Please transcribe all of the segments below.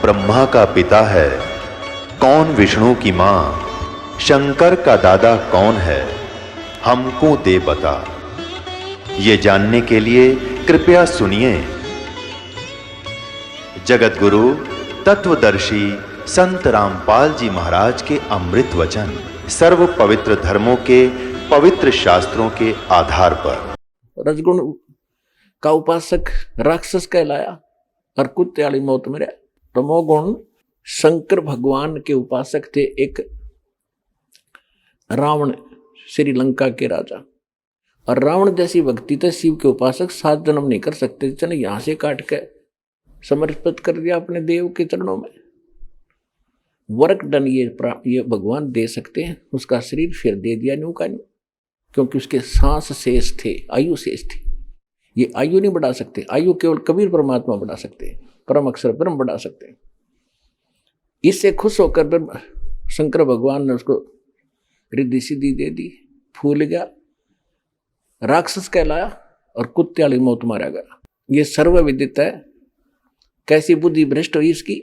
ब्रह्मा का पिता है, कौन विष्णु की मां, शंकर का दादा कौन है, हमको दे बता। ये जानने के लिए कृपया सुनिए। जगत गुरु तत्वदर्शी संत रामपाल जी महाराज के अमृत वचन सर्व पवित्र धर्मों के पवित्र शास्त्रों के आधार पर। रजगुण का उपासक राक्षस कहलाया और कुत्ते वाली मौत मरा। तमोगुण शंकर भगवान के उपासक थे। एक रावण, श्रीलंका के राजा, और रावण जैसी भक्ति थे शिव के उपासक 7 जन्म नहीं कर सकते। चने यहां से काट के समर्पित कर दिया अपने देव के चरणों में। वर्क डन ये भगवान दे सकते हैं। उसका शरीर फिर दे दिया न्यू का न्यू, क्योंकि उसके सांस शेष थे, आयु शेष थी। ये आयु नहीं बढ़ा सकते, आयु केवल कबीर परमात्मा बढ़ा सकते हैं, परम अक्षर ब्रह्म बढ़ा सकते हैं। इससे खुश होकर शंकर भगवान ने उसको रिद्धि सिद्धि दे दी, फूल गया, राक्षस कहलाया और कुत्ते वाली मौत मारा गया। ये सर्वविदित है। कैसी बुद्धि भ्रष्ट हुई इसकी।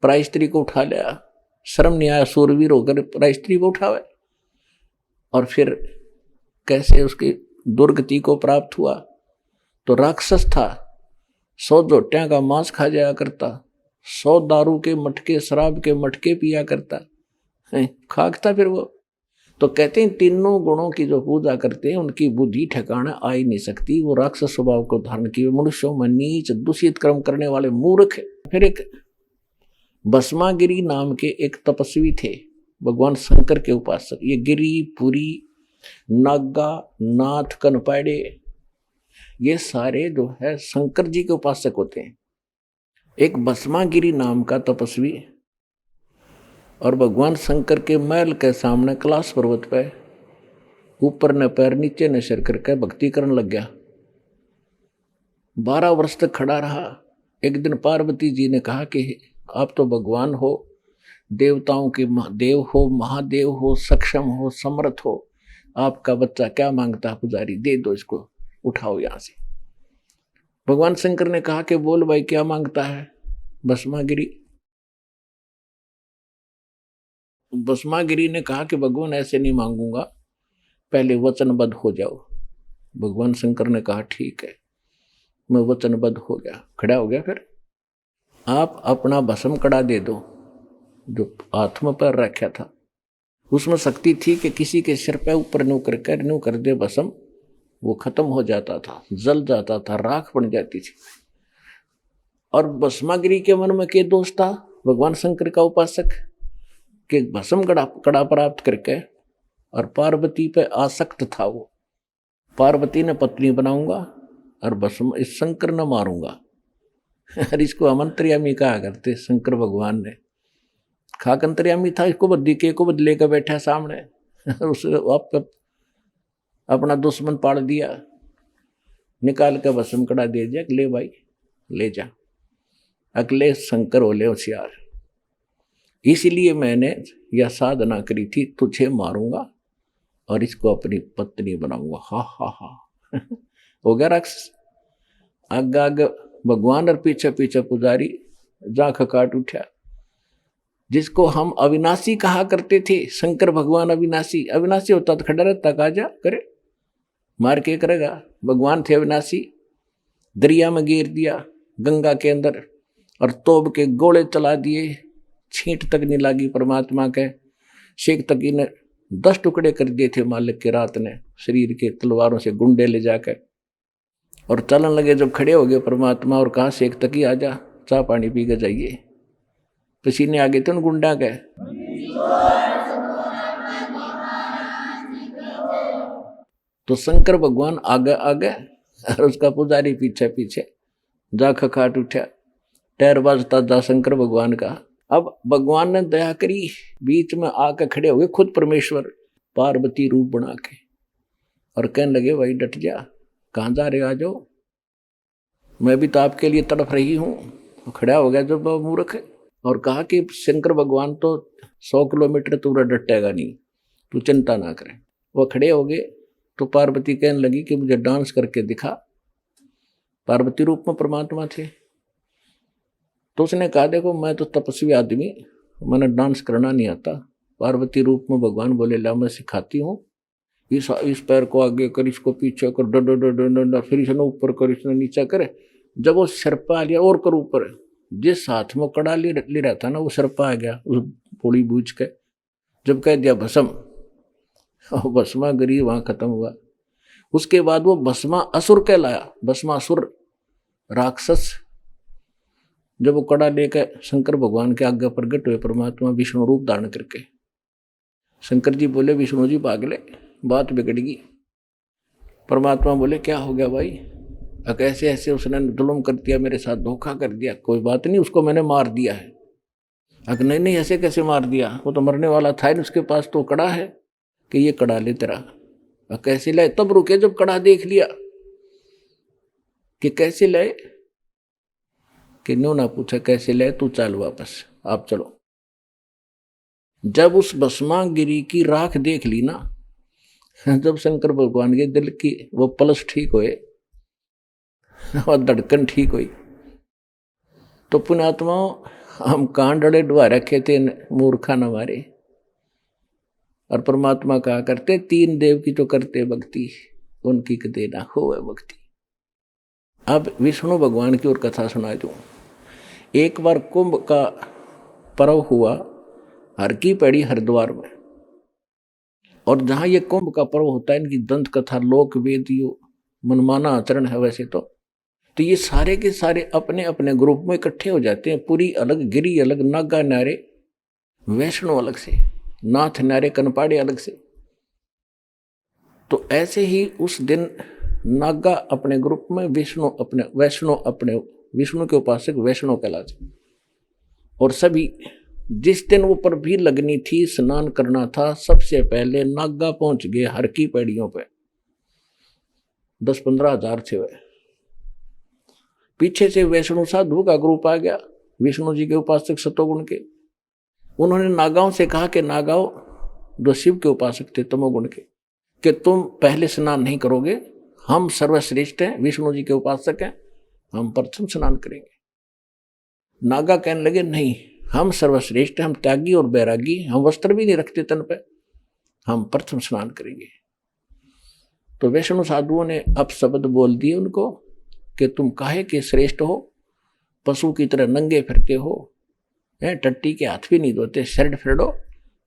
पराई स्त्री को उठा लिया, शर्म नहीं आया सूरवीर होकर पराई स्त्री को उठावे, और फिर कैसे उसकी दुर्गति को प्राप्त हुआ। तो राक्षस था, 100 जोटियां का मांस खा जाया करता, 100 दारू के मटके, शराब के मटके पिया करता, खाक था फिर वो। तो कहते हैं तीनों गुणों की जो पूजा करते हैं उनकी बुद्धि ठिकाना आ ही नहीं सकती। वो राक्षस स्वभाव को धारण किए मनुष्यों में नीच दूषित कर्म करने वाले मूर्ख है। फिर एक भस्मागिरी नाम के एक तपस्वी थे, भगवान शंकर के उपासक। ये गिरी, पुरी, नागा, नाथ, कनपाड़े, ये सारे जो है शंकर जी के उपासक होते हैं। एक भस्मागिरी नाम का तपस्वी और भगवान शंकर के महल के सामने कैलाश पर्वत पे ऊपर न पैर नीचे न सिर करके भक्ति करने लग गया। 12 वर्ष तक खड़ा रहा। एक दिन पार्वती जी ने कहा कि आप तो भगवान हो, देवताओं के देव हो, महादेव हो, सक्षम हो, समर्थ हो, आपका बच्चा क्या मांगता है पुजारी, दे दो इसको, उठाओ यहां से। भगवान शंकर ने कहा कि बोल भाई क्या मांगता है। भस्मागिरी ने कहा कि भगवान ऐसे नहीं मांगूंगा, पहले वचनबद्ध हो जाओ। भगवान शंकर ने कहा ठीक है, मैं वचनबद्ध हो गया, खड़ा हो गया। फिर आप अपना भस्म कड़ा दे दो जो हाथ में पर रखा था। उसमें शक्ति थी कि किसी के सिर पे ऊपर न्यू कर दे भस्म, वो खत्म हो जाता था, जल जाता था, राख बन जाती थी। और भस्मागिरी के मन में क्या दोष था, भगवान शंकर का उपासक, कि भस्म कड़ा प्राप्त करके और पार्वती पे आसक्त था। वो पार्वती ने पत्नी बनाऊंगा और भस्म इस शंकर न मारूंगा। और इसको अमंत्रियामी कहा करते शंकर भगवान ने। खाक अंतर्यामी था, इसको बद्दी के को बदले का बैठा सामने, उस अपना दुश्मन पाड़ दिया, निकाल कर भस्म कड़ा दे दिया, ले भाई ले जा, अगले शंकर हो ले होशियार। इसलिए मैंने यह साधना करी थी, तुझे मारूंगा और इसको अपनी पत्नी बनाऊंगा। हा हा हा हो गया राक्षस। आगे आगे भगवान और पीछे पीछे पुजारी, जांख काट उठा। जिसको हम अविनाशी कहा करते थे, शंकर भगवान अविनाशी। अविनाशी होता तो खड़ा रहता, कहा जा करे, मार के करेगा। भगवान थे अविनाशी। दरिया में गिर दिया गंगा के अंदर और तोब के गोले चला दिए, छींट तक नहीं लगी परमात्मा के। शेख तकी ने 10 टुकड़े कर दिए थे मालिक के रात ने, शरीर के तलवारों से गुंडे ले जाकर। और चलन लगे, जब खड़े हो गए परमात्मा और कहा शेख तकी आजा, चाय पानी पी के जाइए। पसीने आ गए थे उन गुंडा के। तो शंकर भगवान आगे आगे और उसका पुजारी पीछे पीछे, जा खखाट उठा, टैर बाजता जा शंकर भगवान का। अब भगवान ने दया करी, बीच में आकर खड़े हो गए खुद परमेश्वर, पार्वती रूप बना के, और कहने लगे भाई डट जा, कहाँ जा रहे हो, आ जाओ, मैं भी तो आपके लिए तड़प रही हूँ। खड़ा हो गया जब मूर्ख, और कहा कि शंकर भगवान तो 100 किलोमीटर दूर डटेगा नहीं, तू चिंता ना करे। वो खड़े हो गए तो पार्वती कहने लगी कि मुझे डांस करके दिखा। पार्वती रूप में परमात्मा थे। तो उसने कहा देखो मैं तो तपस्वी आदमी, मैंने डांस करना नहीं आता। पार्वती रूप में भगवान बोले ला मैं सिखाती हूँ, इस पैर को आगे कर, इसको पीछे कर, डर डर डर डर डर, फिर इसने ऊपर कर, इसने नीचा करे। जब वो सरपा आ लिया और कर ऊपर, जिस हाथ में कड़ा ले रहा था ना वो सरपा आ गया उस पोड़ी बूझ के। जब कह दिया भस्म, भस्मा गिरी, वहां खत्म हुआ। उसके बाद वो भस्मा असुर कहलाया, भस्मासुर राक्षस। जब वो कड़ा लेकर शंकर भगवान के आगे प्रकट हुए परमात्मा विष्णु रूप धारण करके, शंकर जी बोले विष्णु जी पागले, बात बिगड़ गई। परमात्मा बोले क्या हो गया भाई, कैसे ऐसे उसने जुल्म कर दिया, मेरे साथ धोखा कर दिया। कोई बात नहीं, उसको मैंने मार दिया है। अगर नहीं नहीं ऐसे कैसे मार दिया, वो तो मरने वाला था, उसके पास तो कड़ा है, कि ये कड़ा ले तेरा। कैसे लाए, तब रुके जब कड़ा देख लिया कि कैसे लाए, कि नो ना पूछा कैसे लाए, तू चल वापस, आप चलो। जब उस भस्मागिरी की राख देख ली ना, जब शंकर भगवान के दिल की वो पल्स ठीक हुए और धड़कन ठीक हुई, तो पुण्यात्मा हम कांडड़े डुआ रखे थे मूर्खा न मारे। और परमात्मा कहा करते तीन देव की जो करते भक्ति, उनकी कदे ना हो भक्ति। अब विष्णु भगवान की और कथा सुना दूं। एक बार कुंभ का पर्व हुआ हर की पैड़ी हरिद्वार में, और जहां ये कुंभ का पर्व होता है, इनकी दंत कथा लोक वेद मनमाना आचरण है वैसे तो ये सारे के सारे अपने अपने ग्रुप में इकट्ठे हो जाते हैं। पुरी अलग, गिरी अलग, नागा नारे, वैष्णो अलग से, नाथ नारे, कनपाड़े अलग से। तो ऐसे ही उस दिन नागा अपने ग्रुप में, विष्णु अपने, वैष्णो अपने, विष्णु के उपासक वैष्णो कहलाते। और सभी जिस दिन वो पर भी लगनी थी, स्नान करना था, सबसे पहले नागा पहुंच गए हर की पैड़ियों पे। 10-15 हजार थे वे। पीछे से वैष्णो साधु का ग्रुप आ गया, विष्णु जी के उपासक सतोगुण के। उन्होंने नागाओं से कहा कि नागाओं, जो शिव के उपासक थे तमोगुण के, कि तुम पहले स्नान नहीं करोगे, हम सर्वश्रेष्ठ हैं, विष्णु जी के उपासक हैं, हम प्रथम स्नान करेंगे। नागा कहने लगे नहीं, हम सर्वश्रेष्ठ हैं, हम त्यागी और बैरागी, हम वस्त्र भी नहीं रखते तन पे, हम प्रथम स्नान करेंगे। तो वैष्णो साधुओं ने अपशब्द बोल दिए उनको कि तुम काहे के श्रेष्ठ हो, पशु की तरह नंगे फिरते हो, टट्टी के हाथ भी नहीं धोते, शर्ट फेड़ो,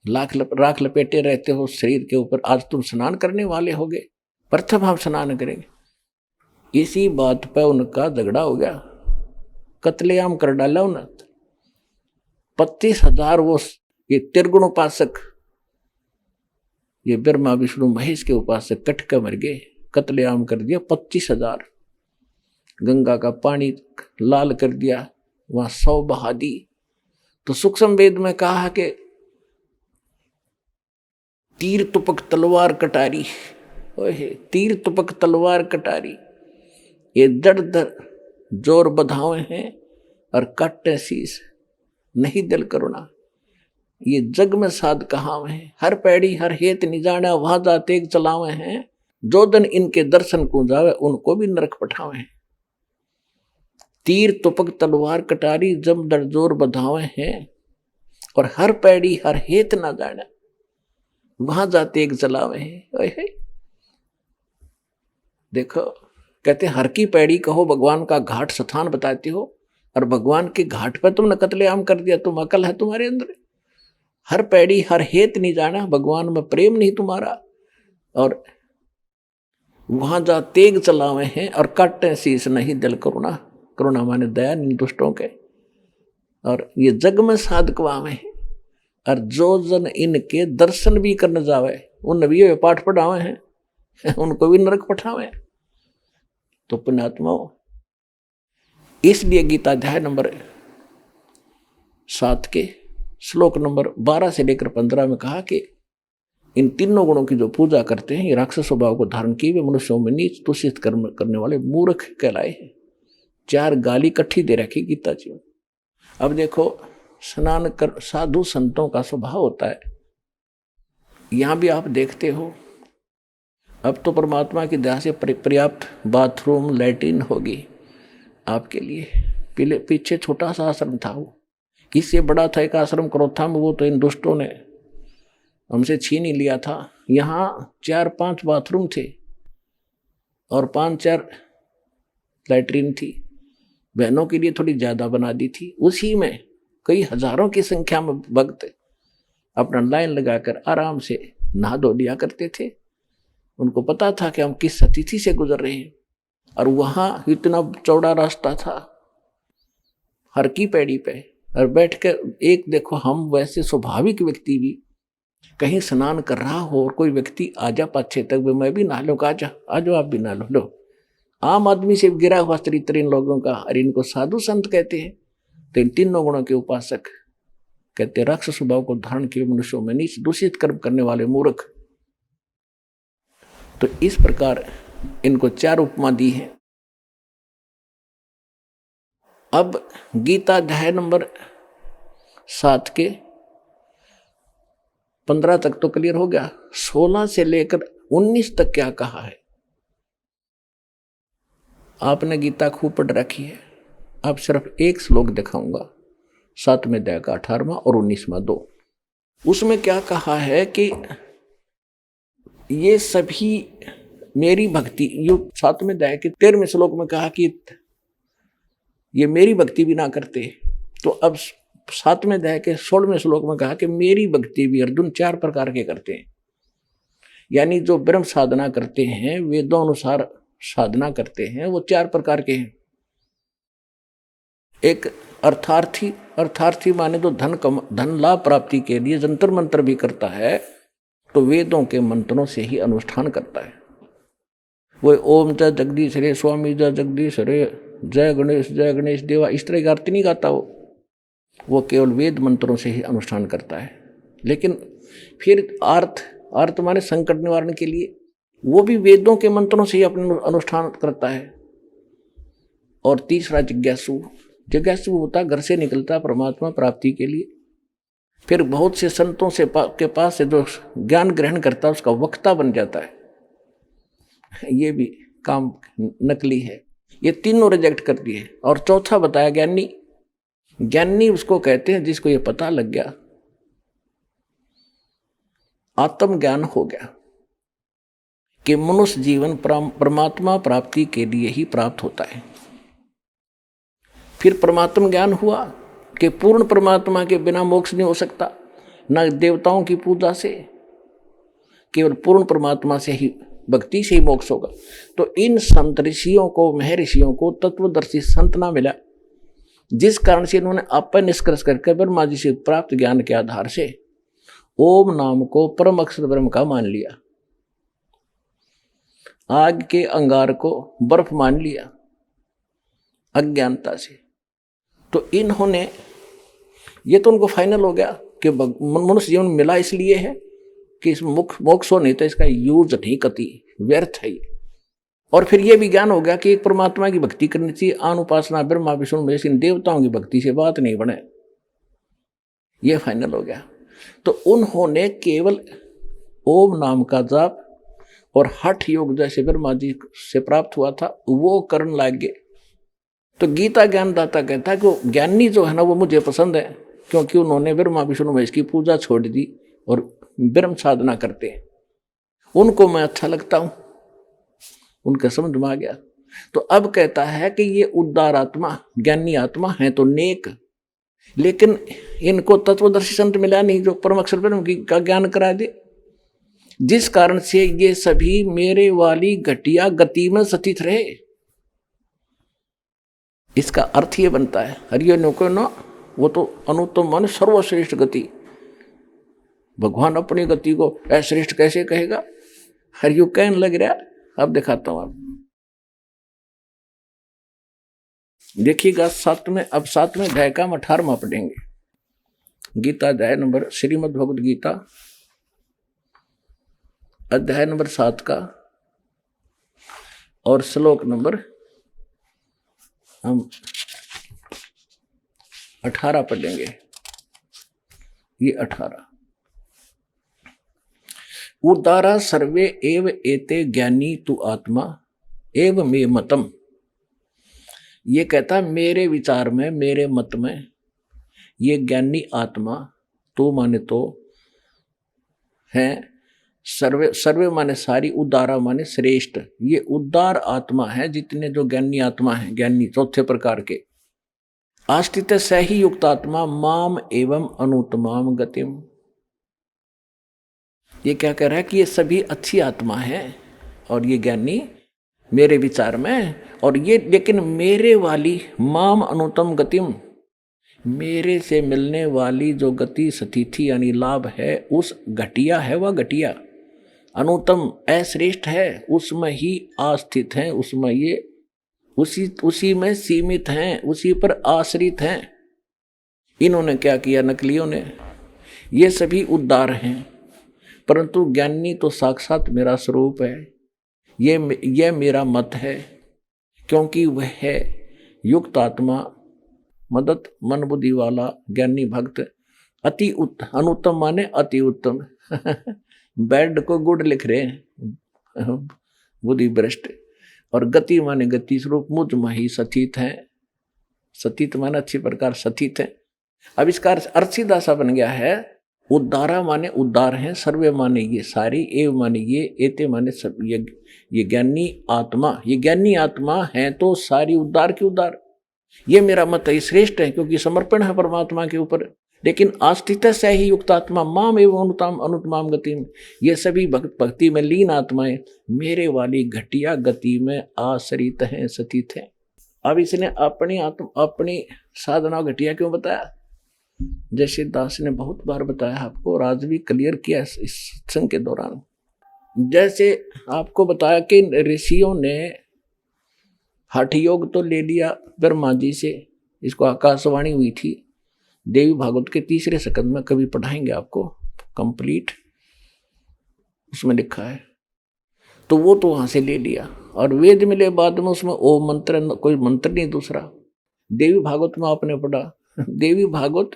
राख लपेटे रहते हो शरीर के ऊपर, आज तुम स्नान करने वाले होगे, प्रथम हम स्नान करेंगे। इसी बात पर उनका झगड़ा हो गया, कत्लेआम कर डाला उन्हें। 25,000 वो ये त्रिगुण उपासक, ये ब्रह्मा विष्णु महेश के उपासक कट कर मर गए, कत्लेआम कर दिया 25,000। गंगा का पानी लाल कर दिया, वहां 100 बहा दी। तो सूक्ष्म वेद में कहा कि तीर तुपक तलवार कटारी, तीर तुपक तलवार कटारी, ये दर दर जोर बधावे हैं और काटे शीस, नहीं दिल करुणा, ये जग में साध कहावे हैं, हर पैड़ी हर हेत निजाना, वहां जाते चलावे हैं, जो दिन इनके दर्शन को जावे उनको भी नरक पठावे हैं। तीर तुपक तलवार कटारी, जम दर जोर बधावे हैं, और हर पैड़ी हर हेत ना जाना, वहां जाते एक चलावे हैं। देखो कहते हर की पैड़ी कहो, भगवान का घाट स्थान बताते हो, और भगवान के घाट पर तुमने कत्लेआम कर दिया, तुम अकल है तुम्हारे अंदर? हर पैड़ी हर हेत नहीं जाना, भगवान में प्रेम नहीं तुम्हारा, और वहां जा तेग चलावे हैं और काटे शीस, नहीं दिल करुणा, करुणा माने दया नहीं दुष्टों के, और ये जग में साधकवावे हैं, और जो जन इनके दर्शन भी करने जावे उन भी ये पाठ पढ़ावे हैं, उनको भी नरक पठावे। तो पुण्यात्माओं, इसलिए गीता अध्याय नंबर 7 के श्लोक नंबर 12 से लेकर 15 में कहा कि इन तीनों गुणों की जो पूजा करते हैं, ये राक्षस स्वभाव को धारण किए वे मनुष्यों में नीच तुषित कर्म करने वाले मूर्ख कहलाए हैं। 4 गाली इकट्ठी दे रखी गीता जी में। अब देखो, स्नान कर साधु संतों का स्वभाव होता है, यहां भी आप देखते हो, अब तो परमात्मा की दया से पर्याप्त बाथरूम लैट्रिन होगी आपके लिए, पीछे छोटा सा आश्रम था, वो इससे बड़ा था एक आश्रम क्रोथा में, वो तो इन दुष्टों ने हमसे छीन ही लिया था। यहाँ 4-5 बाथरूम थे और 5-4 लैट्रिन थी। बहनों के लिए थोड़ी ज्यादा बना दी थी। उसी में कई हजारों की संख्या में भक्त अपना लाइन लगाकर आराम से नहा धो लिया करते थे। उनको पता था कि हम किस अतिथि से गुजर रहे हैं, और वहां इतना चौड़ा रास्ता था हर की पैड़ी पे, और बैठ कर एक देखो, हम वैसे स्वाभाविक व्यक्ति भी कहीं स्नान कर रहा हो और कोई व्यक्ति आजा पाछे तक, मैं भी नहा लो, आजा आ जाओ आप भी नहा लो। आम आदमी से गिरा हुआ चरित्र इन लोगों का, और इनको साधु संत कहते हैं। तो इन तीनों गुणों के उपासक कहते हैं राक्षस स्वभाव को धारण किए मनुष्यों में नीच दूषित कर्म करने वाले मूर्ख। तो इस प्रकार इनको 4 उपमा दी है। अब गीता अध्याय नंबर 7 के 15 तक तो क्लियर हो गया। 16 से लेकर 19 तक क्या कहा है? आपने गीता खूब पढ़ रखी है। अब सिर्फ एक श्लोक दिखाऊंगा, 7वें अध्याय का 18वां और 19वां 2। उसमें क्या कहा है कि ये सभी मेरी भक्ति, ये 7वें अध्याय के 13वें श्लोक में कहा कि ये मेरी भक्ति भी ना करते। तो अब 7वें अध्याय के 16वें श्लोक में कहा कि मेरी भक्ति भी अर्जुन 4 प्रकार के करते हैं। यानी जो ब्रह्म साधना करते हैं, वेदों अनुसार साधना करते हैं, वो 4 प्रकार के हैं। एक अर्थार्थी, अर्थार्थी माने तो धन लाभ प्राप्ति के लिए जंतर मंत्र भी करता है, तो वेदों के मंत्रों से ही अनुष्ठान करता है। वो ओम जय जगदीश रे, स्वामी जय जगदीश रे, जय गणेश देवा, इस तरह की आरती नहीं गाता वो केवल वेद मंत्रों से ही अनुष्ठान करता है। लेकिन फिर अर्थ माने संकट निवारण के लिए, वो भी वेदों के मंत्रों से ही अपने अनुष्ठान करता है। और तीसरा जिज्ञासु होता, घर से निकलता परमात्मा प्राप्ति के लिए। फिर बहुत से संतों से के पास से जो ज्ञान ग्रहण करता है, उसका वक्ता बन जाता है। ये भी काम नकली है। ये तीनों रिजेक्ट कर दिए। और चौथा बताया ज्ञानी। ज्ञानी उसको कहते हैं जिसको ये पता लग गया, आत्मज्ञान हो गया कि मनुष्य जीवन परमात्मा प्राप्ति के लिए ही प्राप्त होता है। फिर परमात्मा ज्ञान हुआ कि पूर्ण परमात्मा के बिना मोक्ष नहीं हो सकता, न देवताओं की पूजा से, केवल पूर्ण परमात्मा से ही, भक्ति से ही मोक्ष होगा। तो इन संत ऋषियों को, महर्षियों को तत्वदर्शी संत ना मिला, जिस कारण से इन्होंने अपन निष्कर्ष करके ब्रह्मा जी से प्राप्त ज्ञान के आधार से ओम नाम को परम अक्षर ब्रह्म का मान लिया, आग के अंगार को बर्फ मान लिया अज्ञानता से। तो इन्होंने, ये तो उनको फाइनल हो गया कि मनुष्य जीवन मिला इसलिए है कि इस मोक्ष हो, नहीं तो इसका यूज नहीं कती, व्यर्थ है। और फिर ये भी ज्ञान हो गया कि एक परमात्मा की भक्ति करनी चाहिए, आन उपासना ब्रह्मा विष्णु महेश इन देवताओं की भक्ति से बात नहीं बने, ये फाइनल हो गया। तो उन्होंने केवल ओम नाम का जाप और हठ योग जैसे ब्रह्मा जी से प्राप्त हुआ था वो करने लग गए। तो गीता ज्ञानदाता कहता है कि ज्ञानी जो है ना, वो मुझे पसंद है, क्योंकि उन्होंने ब्रह्मा विष्णु महेश की पूजा छोड़ दी और ब्रह्म साधना करते हैं, उनको मैं अच्छा लगता हूं, उनका समझ में आ गया। तो अब कहता है कि ये उदार आत्मा, ज्ञानी आत्मा है तो नेक, लेकिन इनको तत्वदर्शी संत मिला नहीं जो परम अक्षर ब्रह्म का ज्ञान करा दे, जिस कारण से ये सभी मेरे वाली घटिया गति में सतित रहे। इसका अर्थ ये बनता है, हरियो नो ना, वो तो अनुत्तम मान सर्वश्रेष्ठ गति, भगवान अपनी गति को अश्रेष्ठ कैसे कहेगा? हरियो कहने लग रहा। अब दिखाता हूं, आप देखिएगा। अब 7वें अध्याय का 18वां पढ़ेंगे। गीता अध्याय नंबर, श्रीमद् भगवद गीता अध्याय नंबर 7 का और श्लोक नंबर हम 18 पढ़ेंगे। ये 18, उदारा सर्वे एव एते ज्ञानी तु आत्मा एव मे मतम ये कहता मेरे विचार में, मेरे मत में ये ज्ञानी आत्मा तो माने तो है सर्वे, सर्वे माने सारी, उदारा माने श्रेष्ठ। ये उदार आत्मा है जितने जो ज्ञानी आत्मा है, ज्ञानी चौथे प्रकार के। आस्थित सही युक्त आत्मा माम एवं अनुत्तमाम गतिम। ये क्या कह रहा है कि ये सभी अच्छी आत्मा है और ये ज्ञानी मेरे विचार में, और ये लेकिन मेरे वाली माम अनुतम गतिम, मेरे से मिलने वाली जो गति सतिथि यानी लाभ है उस घटिया है, वह घटिया अनुतम अश्रेष्ठ है, उसमें ही आस्थित हैं, उसमें ये उसी में सीमित हैं, उसी पर आश्रित हैं। इन्होंने क्या किया, नकलियों ने, ये सभी उद्धार हैं, परंतु ज्ञानी तो साक्षात मेरा स्वरूप है। ये मेरा मत है, क्योंकि वह है युक्त आत्मा, मदत मन बुद्धि वाला ज्ञानी भक्त, अति अनुत्तम माने अति उत्तम। बेड को गुड लिख रहे हैं, बुद्धि भ्रष्ट। और गति माने गति स्वरूप, मुझ में ही सथित है। सथित माने अच्छी प्रकार सथित है। अब इसका अर्थ सीधा सा बन गया है, उद्धारा माने उद्धार है, सर्वे माने ये सारी, एव माने ये, एते माने सब। ये ज्ञानी आत्मा, ये ज्ञानी आत्मा है तो सारी उद्धार की उद्धार। ये मेरा मत है, श्रेष्ठ है क्योंकि समर्पण है परमात्मा के ऊपर। लेकिन आस्थित से ही युक्त आत्मा माम एवं अनुत्तमाम गति, ये सभी भक्ति में लीन आत्माएं मेरे वाली घटिया गति में आश्रित हैं, सतित हैं। अब इसने अपनी साधना घटिया क्यों बताया? जैसे दास ने बहुत बार बताया आपको, और आज भी क्लियर किया इस सत्संग के दौरान। जैसे आपको बताया कि ऋषियों ने हठ योग तो ले लिया ब्रह्मा जी से, इसको आकाशवाणी हुई थी, देवी भागवत के 3रे स्कंद में कभी पढ़ाएंगे आपको कंप्लीट, उसमें लिखा है। तो वो तो वहां से ले लिया, और वेद मिले बाद में उसमें ओम मंत्र, कोई मंत्र नहीं दूसरा। देवी भागवत में आपने पढ़ा, देवी भागवत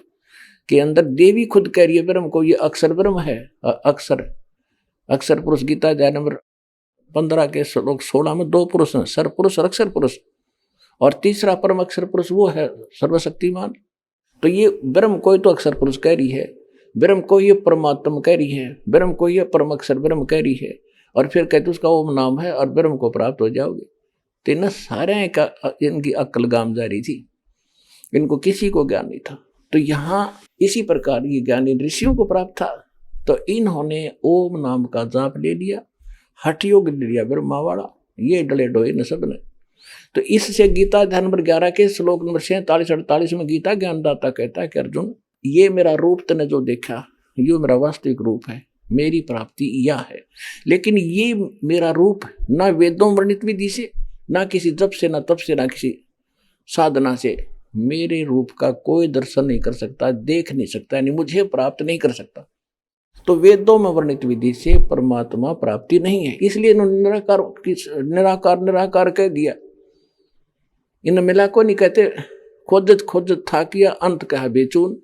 के अंदर देवी खुद कह रही है ब्रह्म को, ये अक्षर ब्रह्म है। अक्षर पुरुष, गीता अध्याय नंबर 15 के श्लोक 16 में 2 पुरुष हैं, सर पुरुष और अक्षर पुरुष, और तीसरा परम अक्षर पुरुष वो है सर्वशक्तिमान। तो ये ब्रह्म को तो अक्षर पुरुष कह रही है, ब्रह्म को ये परमात्मा कह रही है, ब्रह्म को ये परम अक्षर ब्रह्म कह रही है, और फिर कहते उसका ओम नाम है और ब्रह्म को प्राप्त हो जाओगे। तो इन सारे का इनकी अक्ल गाम जारी थी, इनको किसी को ज्ञान नहीं था। तो यहाँ इसी प्रकार ये ज्ञान इन ऋषियों को प्राप्त था, तो इन्होंने ओम नाम का जाप ले लिया, हठ योग ले लिया ब्रह्मा वाला, ये डले डोए न सब ने। तो इससे गीता अध्याय नंबर 11 के श्लोक नंबर 47-48 में गीता ज्ञानदाता कहता है कि अर्जुन, ये मेरा रूप तने जो देखा, ये मेरा वास्तविक रूप है, मेरी प्राप्ति यह है। लेकिन ये मेरा रूप ना वेदों वर्णित विधि से, ना किसी जप से, ना तप से, ना किसी साधना से मेरे रूप का कोई दर्शन नहीं कर सकता, देख नहीं सकता, यानी मुझे प्राप्त नहीं कर सकता। तो वेदों में वर्णित विधि से परमात्मा प्राप्ति नहीं है, इसलिए इन्होंने निराकार कह दिया। इन मिला को नहीं कहते, खोजत खोजत था किया अंत कहा बेचून।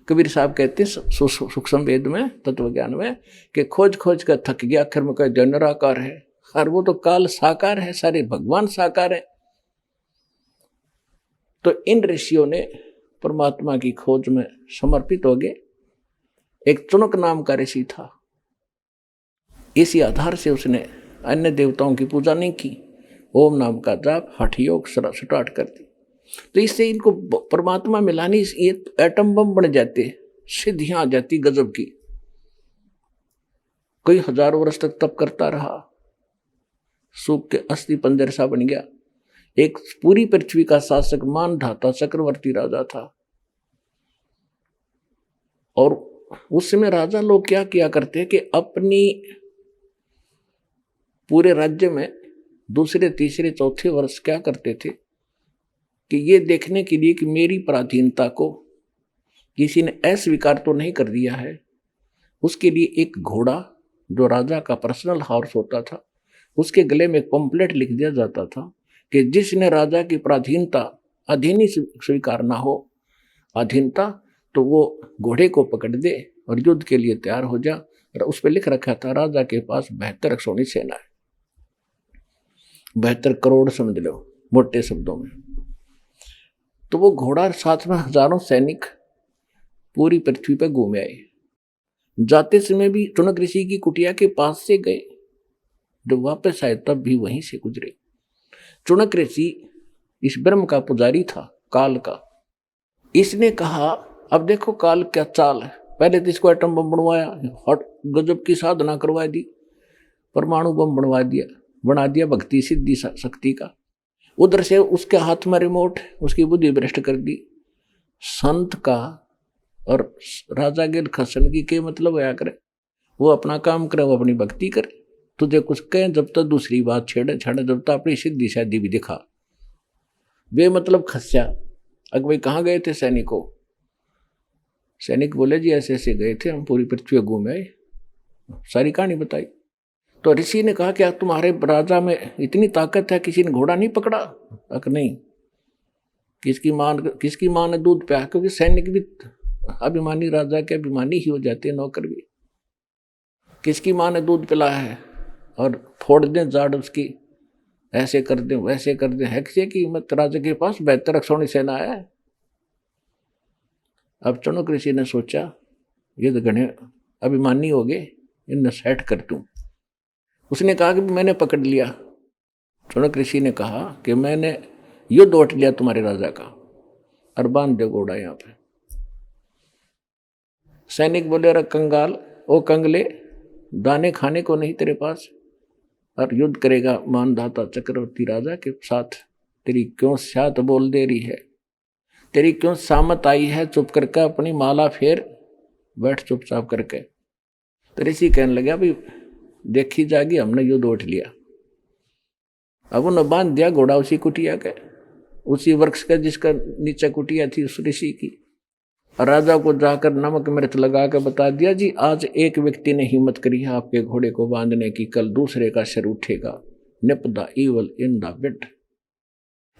कबीर साहब कहते सूक्ष्म वेद में, तत्व ज्ञान में, कि खोज खोज कर थक गया, आखिर में कह दिया निराकार है। और वो तो काल साकार है, सारे भगवान साकार है। तो इन ऋषियों ने परमात्मा की खोज में समर्पित हो गए। एक चुनक नाम का ऋषि था, इसी आधार से उसने अन्य देवताओं की पूजा नहीं की, ओम नाम का जाप हठ योग स्टार्ट कर दी। तो इससे इनको परमात्मा मिलानी, ये एटम बम बन जाते, सिद्धियां आ जाती गजब की। कई हजारों वर्ष तक तप करता रहा, सूख के अस्थि पंजर सा बन गया। एक पूरी पृथ्वी का शासक मानधाता चक्रवर्ती राजा था। और उस समय राजा लोग क्या किया करते कि अपनी पूरे राज्य में दूसरे तीसरे चौथे वर्ष क्या करते थे कि ये देखने के लिए कि मेरी पराधीनता को किसी ने अस्वीकार तो नहीं कर दिया है, उसके लिए एक घोड़ा जो राजा का पर्सनल हॉर्स होता था, उसके गले में एक पंपलेट लिख दिया जाता था कि जिसने राजा की पराधीनता अधीनी स्वीकार ना हो, अधीनता, तो वो घोड़े को पकड़ दे और युद्ध के लिए तैयार हो जा। और उस पर लिख रखा था राजा के पास 72 अक्षौणी सेना है, 72 करोड़ समझ लो मोटे शब्दों में। तो वो घोड़ा साथ में हजारों सैनिक पूरी पृथ्वी पर घूमे आए। जाते समय भी चुनक ऋषि की कुटिया के पास से गए, जब वापस आए तब भी वहीं से गुजरे। चुनक ऋषि इस ब्रह्म का पुजारी था, काल का। इसने कहा अब देखो काल क्या चाल है, पहले तो इसको एटम बम बनवाया, हट गजब की साधना करवा दी, परमाणु बम बना दिया भक्ति सिद्धि शक्ति का। उधर से उसके हाथ में रिमोट, उसकी बुद्धि भ्रष्ट कर दी। संत का और राजा गेल खसन की के मतलब होया करे, वो अपना काम करे, वो अपनी भक्ति करे। तुझे कुछ कहें जब तक दूसरी बात छेड़े जब तक अपनी सिद्धि शादी भी दिखा। वे मतलब खस्या। अगर भाई कहाँ गए थे सैनिकों? सैनिक बोले जी ऐसे ऐसे गए थे, हम पूरी पृथ्वी घूमे आए, सारी कहानी बताई। तो ऋषि ने कहा क्या तुम्हारे राजा में इतनी ताकत है, किसी ने घोड़ा नहीं पकड़ा? अक नहीं, किसकी मां ने दूध पिया? क्योंकि सैनिक भी अभिमानी, राजा के अभिमानी ही हो जाते हैं, नौकर भी। किसकी मां ने दूध पिलाया है? और फोड़ दें जाड़ उसकी, ऐसे कर दें वैसे कर दें, है किसी की हिम्मत? राजा के पास 72 अक्षौणी सेना है। अब चुनक ऋषि ने सोचा ये तो घने अभिमानी हो गए, इन्हें सेट कर दूं। उसने कहा कि मैंने पकड़ लिया। चुनक ऋषि ने कहा कि मैंने युद्ध उठ लिया तुम्हारे राजा का, और बांध दे घोड़ा यहाँ पे। सैनिक बोले अरे कंगाल, ओ कंगले, दाने खाने को नहीं तेरे पास, और युद्ध करेगा मानधाता चक्रवर्ती राजा के साथ? तेरी क्यों सात बोल दे रही है, तेरी क्यों सामत आई है? चुप करके अपनी माला फेर बैठ चुपचाप करके। तो ऋषि कहने लगा भाई देखी जागी, हमने युद्ध उठ लिया। अब उन्हें बांध दिया घोड़ा उसी कुटिया के, उसी वृक्ष का जिसका नीचे कुटिया थी उस ऋषि की। राजा को जाकर नमक मिर्च लगा के बता दिया जी आज एक व्यक्ति ने हिम्मत करी है आपके घोड़े को बांधने की, कल दूसरे का सिर उठेगा। निप the evil in the bit,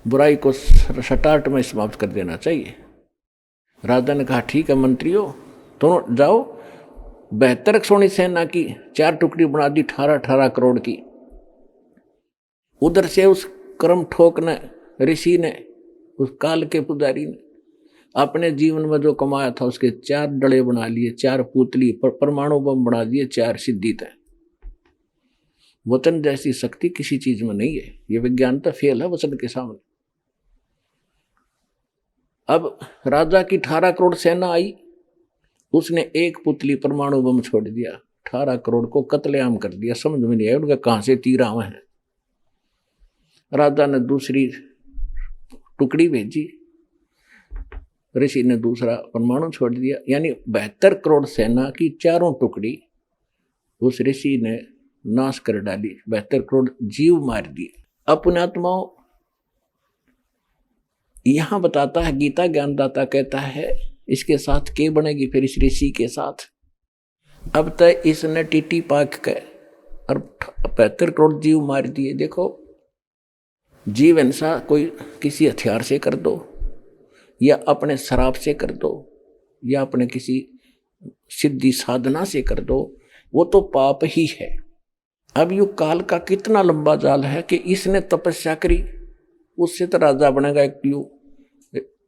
बुराई को सटाट में समाप्त कर देना चाहिए। राजा ने कहा ठीक है मंत्रियों, दोनों जाओ। 72 अक्षौणी सेना की 4 टुकड़ी बना दी, 18 करोड़ की। उधर से उस कर्म ठोक ने, ऋषि ने, उस काल के पुजारी ने अपने जीवन में जो कमाया था उसके 4 डले बना लिए, 4 पुतली, परमाणु बम बना दिए, 4 सिद्धि तय। वचन जैसी शक्ति किसी चीज में नहीं है, ये विज्ञान तो फेल है वचन के सामने। अब राजा की 18 करोड़ सेना आई, उसने एक पुतली परमाणु बम छोड़ दिया, 18 करोड़ को कत्लेआम कर दिया। समझ में नहीं आया उनका कहां से तीर आवे हैं। राजा ने दूसरी टुकड़ी भेजी, ऋषि ने दूसरा परमाणु छोड़ दिया, यानी 72 करोड़ सेना की 4 टुकड़ी उस ऋषि ने नाश कर डाली, 72 करोड़ जीव मार दिए। अपने आत्माओं यहां बताता है, गीता ज्ञानदाता कहता है इसके साथ के बनेगी फिर इस ऋषि के साथ। अब तक इसने टीटी पाक के और 72 करोड़ जीव मार दिए। देखो जीव हिंसा कोई किसी हथियार से कर दो, या अपने शराब से कर दो, या अपने किसी सिद्धि साधना से कर दो, वो तो पाप ही है। अब यू काल का कितना लंबा जाल है कि इसने तपस्या करी, उससे तो राजा बनेगा एक यू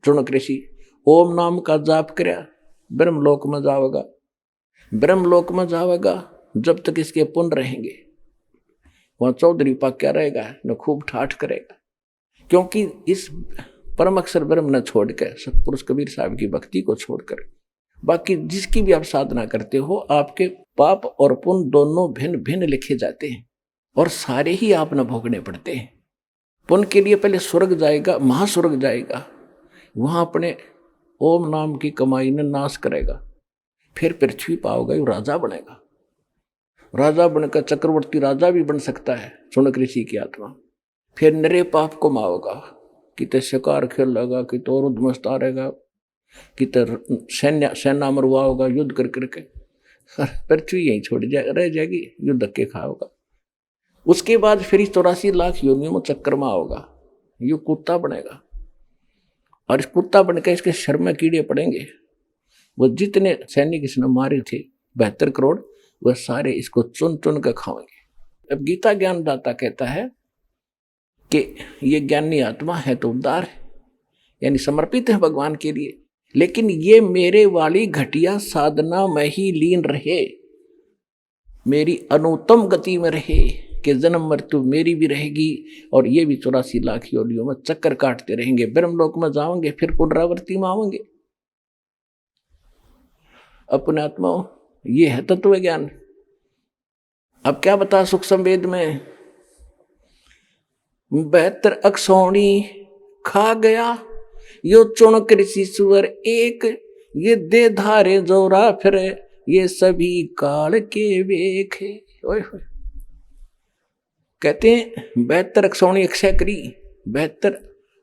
चुनक ऋषि। ओम नाम का जाप करया, ब्रह्मलोक में जावेगा। ब्रह्मलोक में जावेगा जब तक इसके पुण्य रहेंगे, वहां चौधरी पा क्या रहेगा न खूब ठाठ करेगा। क्योंकि इस परम अक्षर ब्रह्म न छोड़ के, सतपुरुष कबीर साहब की भक्ति को छोड़कर बाकी जिसकी भी आप साधना करते हो, आपके पाप और पुण्य दोनों भिन्न भिन्न लिखे जाते हैं, और सारे ही आप न भोगने पड़ते हैं। पुण्य के लिए पहले स्वर्ग जाएगा, महास्वर्ग जाएगा, वहां अपने ओम नाम की कमाई ने नाश करेगा, फिर पृथ्वी पाओगा, राजा बनेगा। राजा बनकर चक्रवर्ती राजा भी बन सकता है चुनक ऋषि की आत्मा। फिर नरे पाप को माओगा, किते शिकार खेलेगा, किते और उद्मस्ता रहेगा, किते सेना मरवाओगा युद्ध कर करके, पृथ्वी यहीं छोड़ रह जाएगी, युद्ध के खाओगा। उसके बाद फिर 84 लाख योनियों में चक्कर में आओगा, यू कुत्ता बनेगा, और इस कुत्ता बनकर इसके शर में कीड़े पड़ेंगे। वो जितने सैनिक इसने मारे थे 72 करोड़, वह सारे इसको चुन चुन कर खाएंगे। अब गीता ज्ञानदाता कहता है कि ये ज्ञानी आत्मा है तो उदार है, यानी समर्पित है भगवान के लिए, लेकिन ये मेरे वाली घटिया साधना में ही लीन रहे, मेरी अनुत्तम गति में रहे कि जन्म मृत्यु मेरी भी रहेगी और ये भी 84 लाख योनियों में चक्कर काटते रहेंगे, ब्रह्मलोक में जाओगे, फिर पुनरावृत्ति में आवेंगे। अपने आत्मा ये है तत्व ज्ञान। अब क्या बता सुख संवेद में, 72 अक्षौणी खा गया यो चुणक ऋषि सुअर एक, ये दे धारे जोरा फिर ये सभी काल के वेखे। ओए होए, कहते हैं 72 अक्षौणी अक्षय करी, 72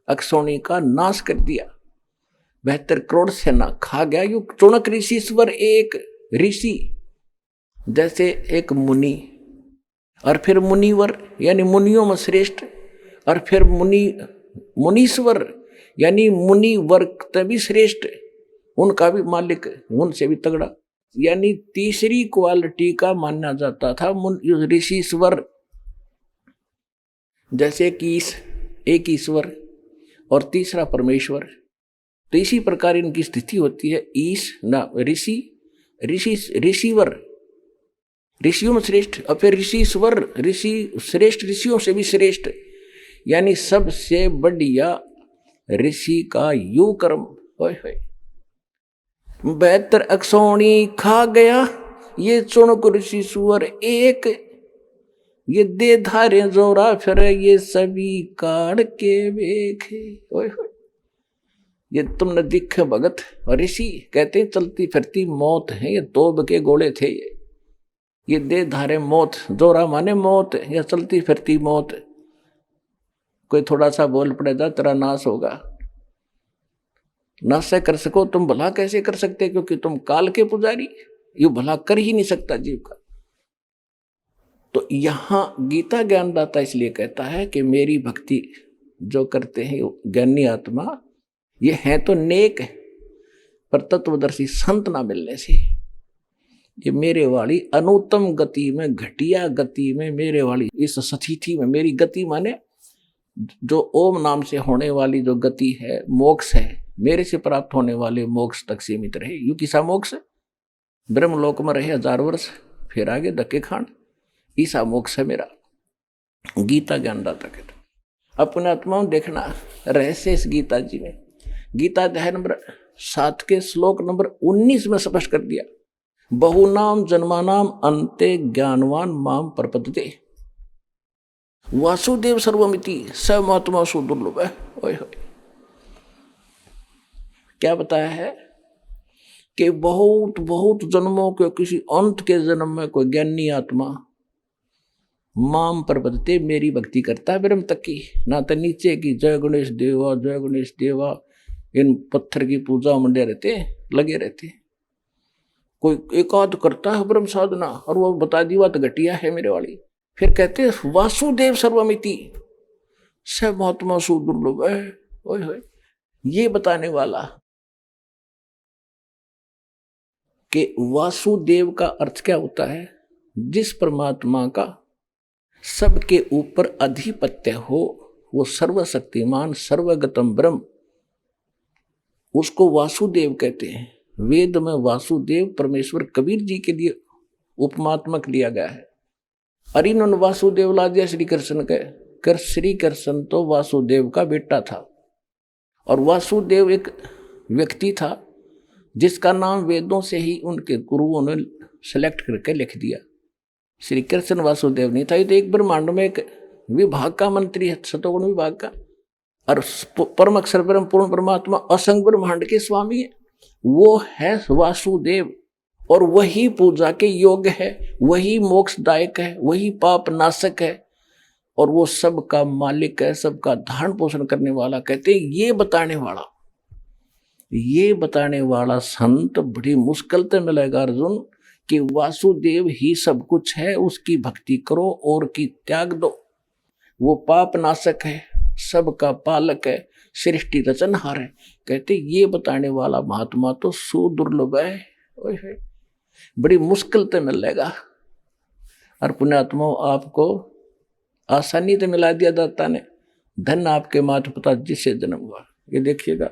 अक्षौणी का नाश कर दिया, 72 करोड़ सेना खा गया यो चुणक ऋषि सुअर एक। ऋषि जैसे एक मुनि, और फिर मुनिवर यानी मुनियों में श्रेष्ठ, और फिर मुनीश्वर यानी मुनि वर्ग तभी श्रेष्ठ, उनका भी मालिक उनसे भी तगड़ा, यानी तीसरी क्वालिटी का माना जाता था ऋषिश्वर। जैसे कि एक ईश्वर और तीसरा परमेश्वर, तो इसी प्रकार इनकी स्थिति होती है। ईश ना ऋषि, ऋषिवर ऋषियों में श्रेष्ठ, और फिर ऋषिश्वर ऋषि श्रेष्ठ, ऋषियों से भी श्रेष्ठ, यानी सबसे बढ़िया ऋषि का यू कर्म। 72 अक्षौणी खा गया ये चुणक ऋषि सुअर एक, ये दे धारे जोरा फिर ये सभी काढ़ के वेखे। ये तुमने दिखे भगत। और ऋषि कहते हैं चलती फिरती मौत है, ये तोब के गोले थे, ये दे धारे मौत, जोरा माने मौत या चलती फिरती मौत। कोई थोड़ा सा बोल पड़ेगा तेरा नाश होगा, नाश कर सको तुम भला कैसे कर सकते, क्योंकि तुम काल के पुजारी, ये भला कर ही नहीं सकता जीव का। तो यहां गीता ज्ञानदाता इसलिए कहता है कि मेरी भक्ति जो करते हैं ज्ञानी आत्मा, ये है तो नेक, पर तत्वदर्शी संत ना मिलने से ये मेरे वाली अनुत्तम गति में, घटिया गति में, मेरे वाली इस स्थिति में, मेरी गति माने जो ओम नाम से होने वाली जो गति है, मोक्ष है, मेरे से प्राप्त होने वाले मोक्ष तक सीमित रहे। यू किसा मोक्ष, ब्रह्मलोक में रहे 1000 वर्ष, फिर आगे धक्के खान, ईसा मोक्ष है मेरा। गीता ज्ञानदाता कहता। अपने आत्माओं देखना रहस्य इस गीता जी में, गीता अध्याय नंबर 7 के श्लोक नंबर 19 में स्पष्ट कर दिया, बहुनाम जन्मानाम अन्ते ज्ञानवान माम प्रपद्यते वासुदेव सर्वमिति स महात्मा सुदुर्लभ है। क्या बताया है कि बहुत बहुत जन्मों के किसी अंत के जन्म में कोई ज्ञानी आत्मा माम प्रपद्यते, मेरी भक्ति करता है ब्रह्म तक की, ना तो नीचे की जय गणेश देवा जय गणेश देवा, इन पत्थर की पूजा मंडे रहते लगे रहते। कोई एकाध करता है ब्रह्म साधना और वो बता दी बात घटिया है मेरे वाली, फिर कहते हैं वासुदेव सर्वमिति स महात्मा सुदुर्लभ है। ये बताने वाला कि वासुदेव का अर्थ क्या होता है, जिस परमात्मा का सबके ऊपर अधिपत्य हो, वो सर्वशक्तिमान सर्वगतम ब्रह्म, उसको वासुदेव कहते हैं। वेद में वासुदेव परमेश्वर कबीर जी के लिए उपमात्मक लिया गया है। और इन्होंने वासुदेव ला दिया श्री कृष्ण के, कर श्री कृष्ण तो वासुदेव का बेटा था, और वासुदेव एक व्यक्ति था जिसका नाम वेदों से ही उनके गुरुओं ने सेलेक्ट करके लिख दिया। श्री कृष्ण वासुदेव नहीं था, ये तो एक ब्रह्मांड में एक विभाग का मंत्री है, शतगुण विभाग का, और परम अक्षर ब्रह्म पूर्ण परमात्मा असंग ब्रह्मांड के स्वामी है, वो है वासुदेव। और वही पूजा के योग्य है, वही मोक्षदायक है, वही पाप नाशक है, और वो सबका मालिक है, सबका धारण पोषण करने वाला। कहते हैं ये बताने वाला संत बड़ी मुश्किल से मिलेगा अर्जुन, कि वासुदेव ही सब कुछ है, उसकी भक्ति करो और की त्याग दो। वो पाप नाशक है, सबका पालक है, सृष्टि रचनहार है। कहते ये बताने वाला महात्मा तो सुदुर्लभ है, बड़ी मुश्किल से मिलेगा। और पुण्यात्मा आपको आसानी से मिला दिया दाता ने, धन आपके माता पिता जिससे जन्म हुआ। ये देखिएगा,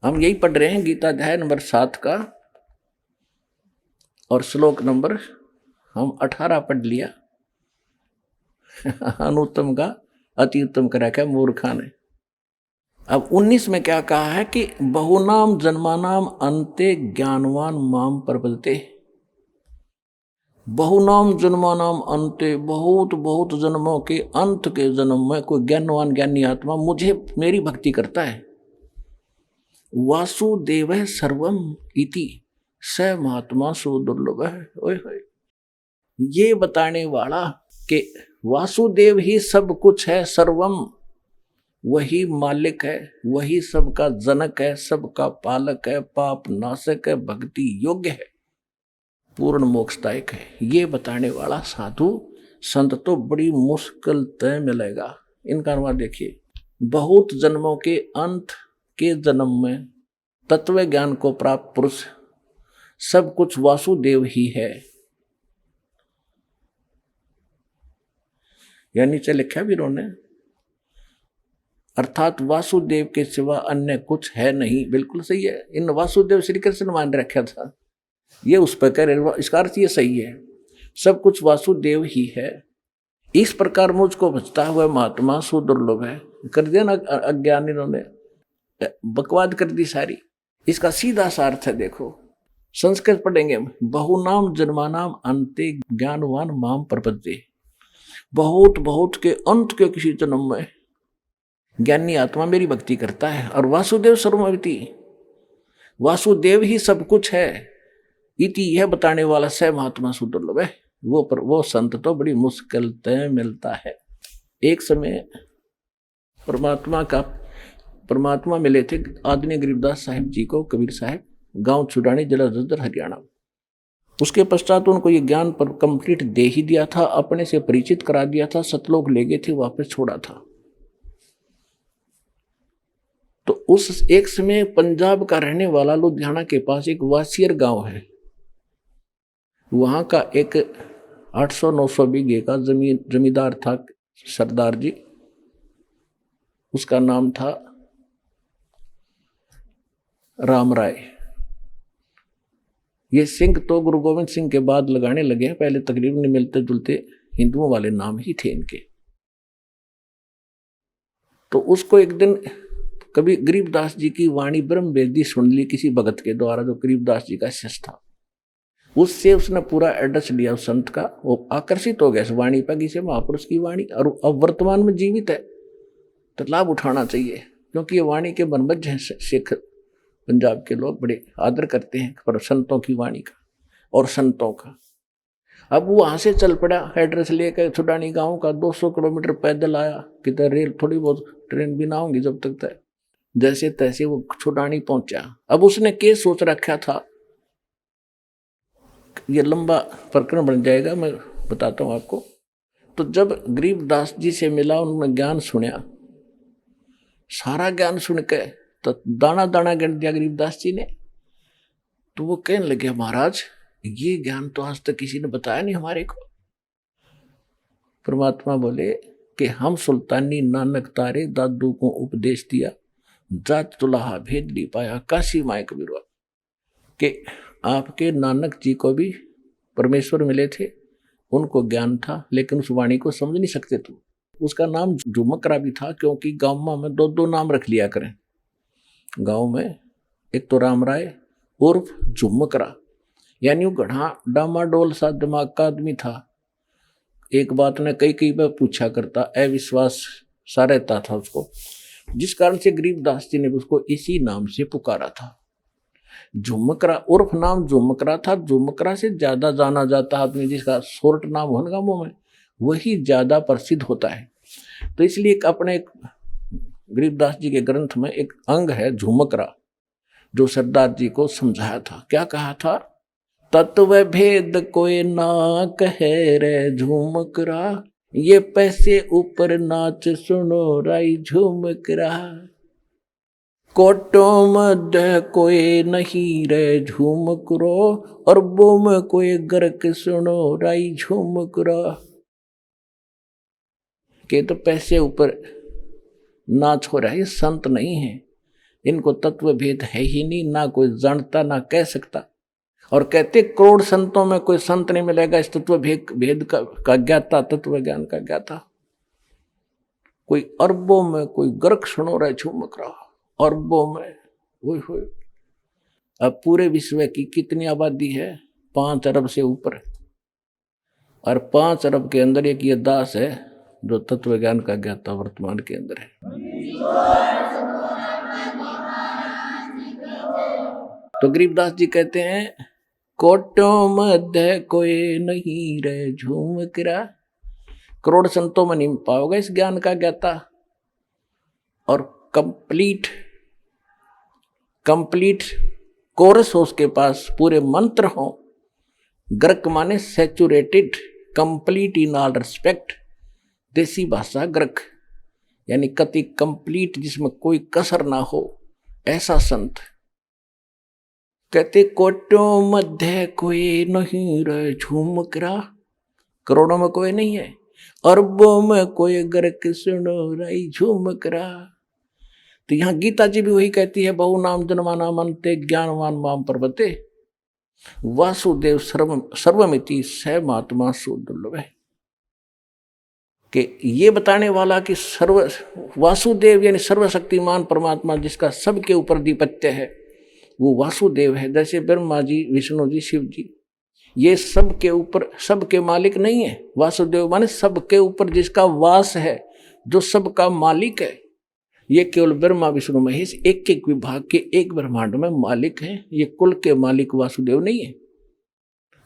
हम यही पढ़ रहे हैं गीता अध्याय नंबर 7 का, और श्लोक नंबर हम 18 पढ़ लिया। अनुत्तम का अति उत्तम करा क्या मूर्खा ने। अब 19 में क्या कहा है कि बहुनाम जन्मानाम अंते ज्ञानवान माम प्रपद्यते। बहुनाम जन्मानाम अंते, बहुत बहुत जन्मों के अंत के जन्म में कोई ज्ञानवान ज्ञानी आत्मा मुझे मेरी भक्ति करता है। वासुदेव सर्वम इति स महात्मा सुदुर्लभ है। ओए होए, ये बताने वाला कि वासुदेव ही सब कुछ है, सर्वम, वही मालिक है, वही सबका जनक है, सबका पालक है, पाप नाशक है, भक्ति योग्य है, पूर्ण मोक्षदायक है। ये बताने वाला साधु संत तो बड़ी मुश्किल तय मिलेगा। इनका अनुवाद देखिए, बहुत जन्मों के अंत के जन्म में तत्व ज्ञान को प्राप्त पुरुष, सब कुछ वासुदेव ही है। या नीचे लिखा भी उन्होंने, अर्थात वासुदेव के सिवा अन्य कुछ है नहीं। बिल्कुल सही है, इन वासुदेव श्री कृष्ण मान रखा था, ये उस पर कह रहे, इसका अर्थ ये सही है, सब कुछ वासुदेव ही है। इस प्रकार मुझको बचता हुआ महात्मा सुदुर्लभ है। कर दिया ना अज्ञान, इन्होंने बकवाद कर दी सारी। इसका सीधा सा अर्थ है, देखो संस्कृत पढ़ेंगे, बहुनाम जन्मानाम अंते ज्ञानवान माम प्रपद्यते। बहुत बहुत के अंत के किसी जन्म में ज्ञानी आत्मा मेरी भक्ति करता है। और वासुदेव सर्वमिति, वासुदेव ही सब कुछ है। इति यह बताने वाला स महात्मा सुदुर्लभ है। वो संत तो बड़ी मुश्किल तय मिलता है। एक समय परमात्मा मिले थे आदरणीय गरीबदास साहिब जी को, कबीर साहब, गांव छुड़ानी, जिला जज्जर, हरियाणा। उसके पश्चात उनको ये ज्ञान पर कंप्लीट दे ही दिया था, अपने से परिचित करा दिया था, सतलोक ले गए थे, वापस छोड़ा था। तो उस एक समय पंजाब का रहने वाला लुधियाना के पास एक वासियर गांव है, वहां का एक 800-900 बीघे का जमींदार था, सरदार जी, उसका नाम था राम राय। ये सिंह तो गुरु गोविंद सिंह के बाद लगाने लगे, पहले तकरीबन मिलते जुलते हिंदुओं वाले नाम ही थे इनके। तो उसको एक दिन कभी गरीबदास जी की वाणी ब्रह्म वेदी सुन ली किसी भगत के द्वारा, जो गरीबदास जी का शिष्य था। उससे उसने पूरा एड्रेस लिया उस संत का, वो आकर्षित हो गया इस वाणी पर, किसी महापुरुष की वाणी, और अब वर्तमान में जीवित है तो लाभ उठाना चाहिए, क्योंकि ये वाणी के बनबज हैं। सिख पंजाब के लोग बड़े आदर करते हैं पर संतों की वाणी का और संतों का। अब वो वहां से चल पड़ा एड्रेस लेकर छुड़ानी गांव का, 200 किलोमीटर पैदल आया, किधर रेल थोड़ी बहुत, ट्रेन भी ना होंगी जब तक तय। जैसे तैसे वो छुड़ानी पहुंचा। अब उसने क्या सोच रखा था, ये लंबा प्रकरण बन जाएगा, मैं बताता हूं आपको। तो जब गरीबदास जी से मिला, उन्होंने ज्ञान सुना, सारा ज्ञान सुन के तो दाना दाना गिन दिया गरीबदास जी ने। तो वो कहने लगे, महाराज ये ज्ञान तो आज तक किसी ने बताया नहीं हमारे को। परमात्मा बोले कि हम सुल्तानी नानक तारे दादू को उपदेश दिया, जात तुलाहा भेद ली पाया काशी माए कबीरवा, कि आपके नानक जी को भी परमेश्वर मिले थे, उनको ज्ञान था, लेकिन उस वाणी को समझ नहीं सकते थे। उसका नाम झुमकरा भी था, क्योंकि गांव में 2-2 नाम रख लिया करें। गांव में एक तो राम राय उर्फ झुमकरा, यानी वो गढ़ा डामाडोल सा दिमाग का आदमी था। एक बात ने कई बार पूछा करता, अविश्वास सा रहता था उसको, जिस कारण से गरीबदास जी ने उसको इसी नाम से पुकारा था। झुमकरा उर्फ नाम झुमकरा था। झुमकरा से ज्यादा जाना जाता आदमी जिसका शॉर्ट नाम होगा मुंह में, वही ज्यादा प्रसिद्ध होता है। तो इसलिए अपने गरीबदास जी के ग्रंथ में एक अंग है झुमकरा, जो सरदार जी को समझाया था। क्या कहा था, तत्व भेद कोई ना कहे रे झुमकरा, ये पैसे ऊपर नाच सुनो राई झुमकरा, कोटों मध्य कोई नहीं रे झुमकरो, अरबों में कोई गर्क सुनो राई झुमकरा। के तो पैसे ऊपर ना छोड़ा, ये संत नहीं है, इनको तत्व भेद है ही नहीं, ना कोई जानता ना कह सकता। और कहते करोड़ संतों में कोई संत नहीं मिलेगा इस तत्व भेद का ज्ञाता, तत्व ज्ञान का ज्ञाता। कोई अरबों में कोई गर्क सुनो रहे झुमक रहा, अरबों में। वो अब पूरे विश्व की कितनी आबादी है? 5 अरब से ऊपर, और 5 अरब के अंदर एक ये दास है जो तत्व ज्ञान का ज्ञाता वर्तमान के अंदर है। तो गरीबदास जी कहते हैं कोटों मध्य कोई नहीं रे झूम करा, करोड़ संतों में नहीं पाओगे इस ज्ञान का ज्ञाता। और कंप्लीट कोरस हो उसके पास, पूरे मंत्र हो। ग्रक माने saturated, complete in all respect, देसी भाषा ग्रक, यानी कति कंप्लीट, जिसमें कोई कसर ना हो, ऐसा संत। कहते कोटों मध्य कोई नहीं रहे झूम करा, करोड़ों में कोई नहीं है, अरबों में कोई ग्रक सुनो रही झूम करा। तो यहां गीता जी भी वही कहती है, बहु नाम जन्माना मनते ज्ञानवान माम पर्वते वासुदेव सर्वमिति स महात्मा सुदुर्लभ है। कि ये बताने वाला कि वासुदेव यानी सर्वशक्तिमान परमात्मा जिसका सबके ऊपर अधिपत्य है, वो वासुदेव है। जैसे ब्रह्मा जी, विष्णु जी, शिव जी, ये सबके ऊपर, सबके मालिक नहीं है। वासुदेव माने सबके ऊपर जिसका वास है, जो सबका मालिक है। ये केवल ब्रह्मा विष्णु महेश एक एक विभाग के एक ब्रह्मांड में मालिक है। ये कुल के मालिक वासुदेव नहीं है।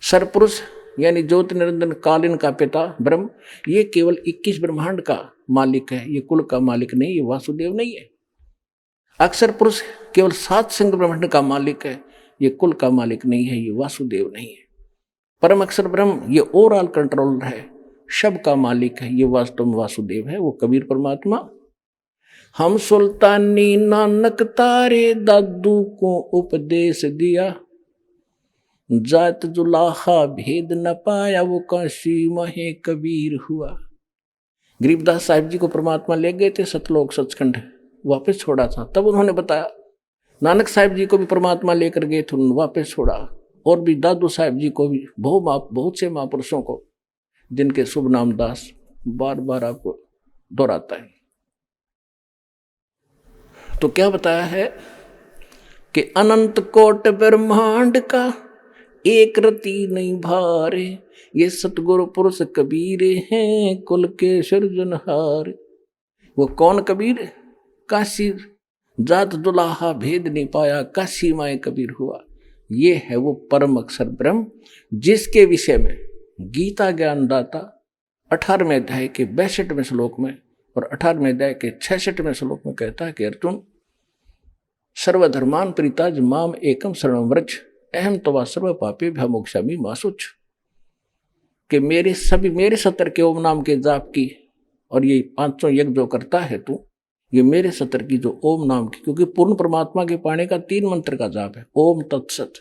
सरपुरुष यानी ज्योति निरंजन कालीन का पिता ब्रह्म, ये केवल 21 ब्रह्मांड का मालिक है, ये कुल का मालिक नहीं, ये वासुदेव नहीं है। अक्षर पुरुष केवल 7 संग ब्रह्मांड का मालिक है, ये कुल का मालिक नहीं है, ये वासुदेव नहीं है। परम अक्षर ब्रह्म ये ओवरऑल कंट्रोलर है, सब का मालिक है, ये वास्तव में वासुदेव है, वो कबीर परमात्मा। हम सुल्तानी नानक तारे दादू को उपदेश दिया, जात जुलाहा भेद न पाया वो काशी महे कबीर हुआ। गरीबदास साहिब जी को परमात्मा ले गए थे सतलोक सचखंड, वापस छोड़ा था, तब उन्होंने बताया। नानक साहिब जी को भी परमात्मा लेकर गए थे, उन्होंने वापस छोड़ा। और भी दादू साहिब जी को भी, बहुत से महापुरुषों को जिनके शुभ नाम दास बार बार आपको दोहराता है। तो क्या बताया है कि अनंत कोट ब्रह्मांड का एक रति नहीं भारे, ये सतगुरु पुरुष कबीर हैं कुल के सृजनहार। वो कौन कबीर? काशी जात दुलाहा भेद नहीं पाया, काशी माए कबीर हुआ। ये है वो परम अक्षर ब्रह्म, जिसके विषय में गीता ज्ञानदाता 18वें अध्याय के 62वें श्लोक में और 18वें अध्याय के 66वें श्लोक में कहता है कि अर्जुन सर्वधर्मान परिताज माम एकम शरणं व्रज अहम तवा सर्व पापे भ्यमोक्षामि मा शुच। कि मेरे 70 के ओम नाम के जाप की और ये 500 यज्ञ जो करता है तू, ये मेरे 70 की जो ओम नाम की, क्योंकि पूर्ण परमात्मा के पाने का 3 मंत्र का जाप है। ओम तत्सत,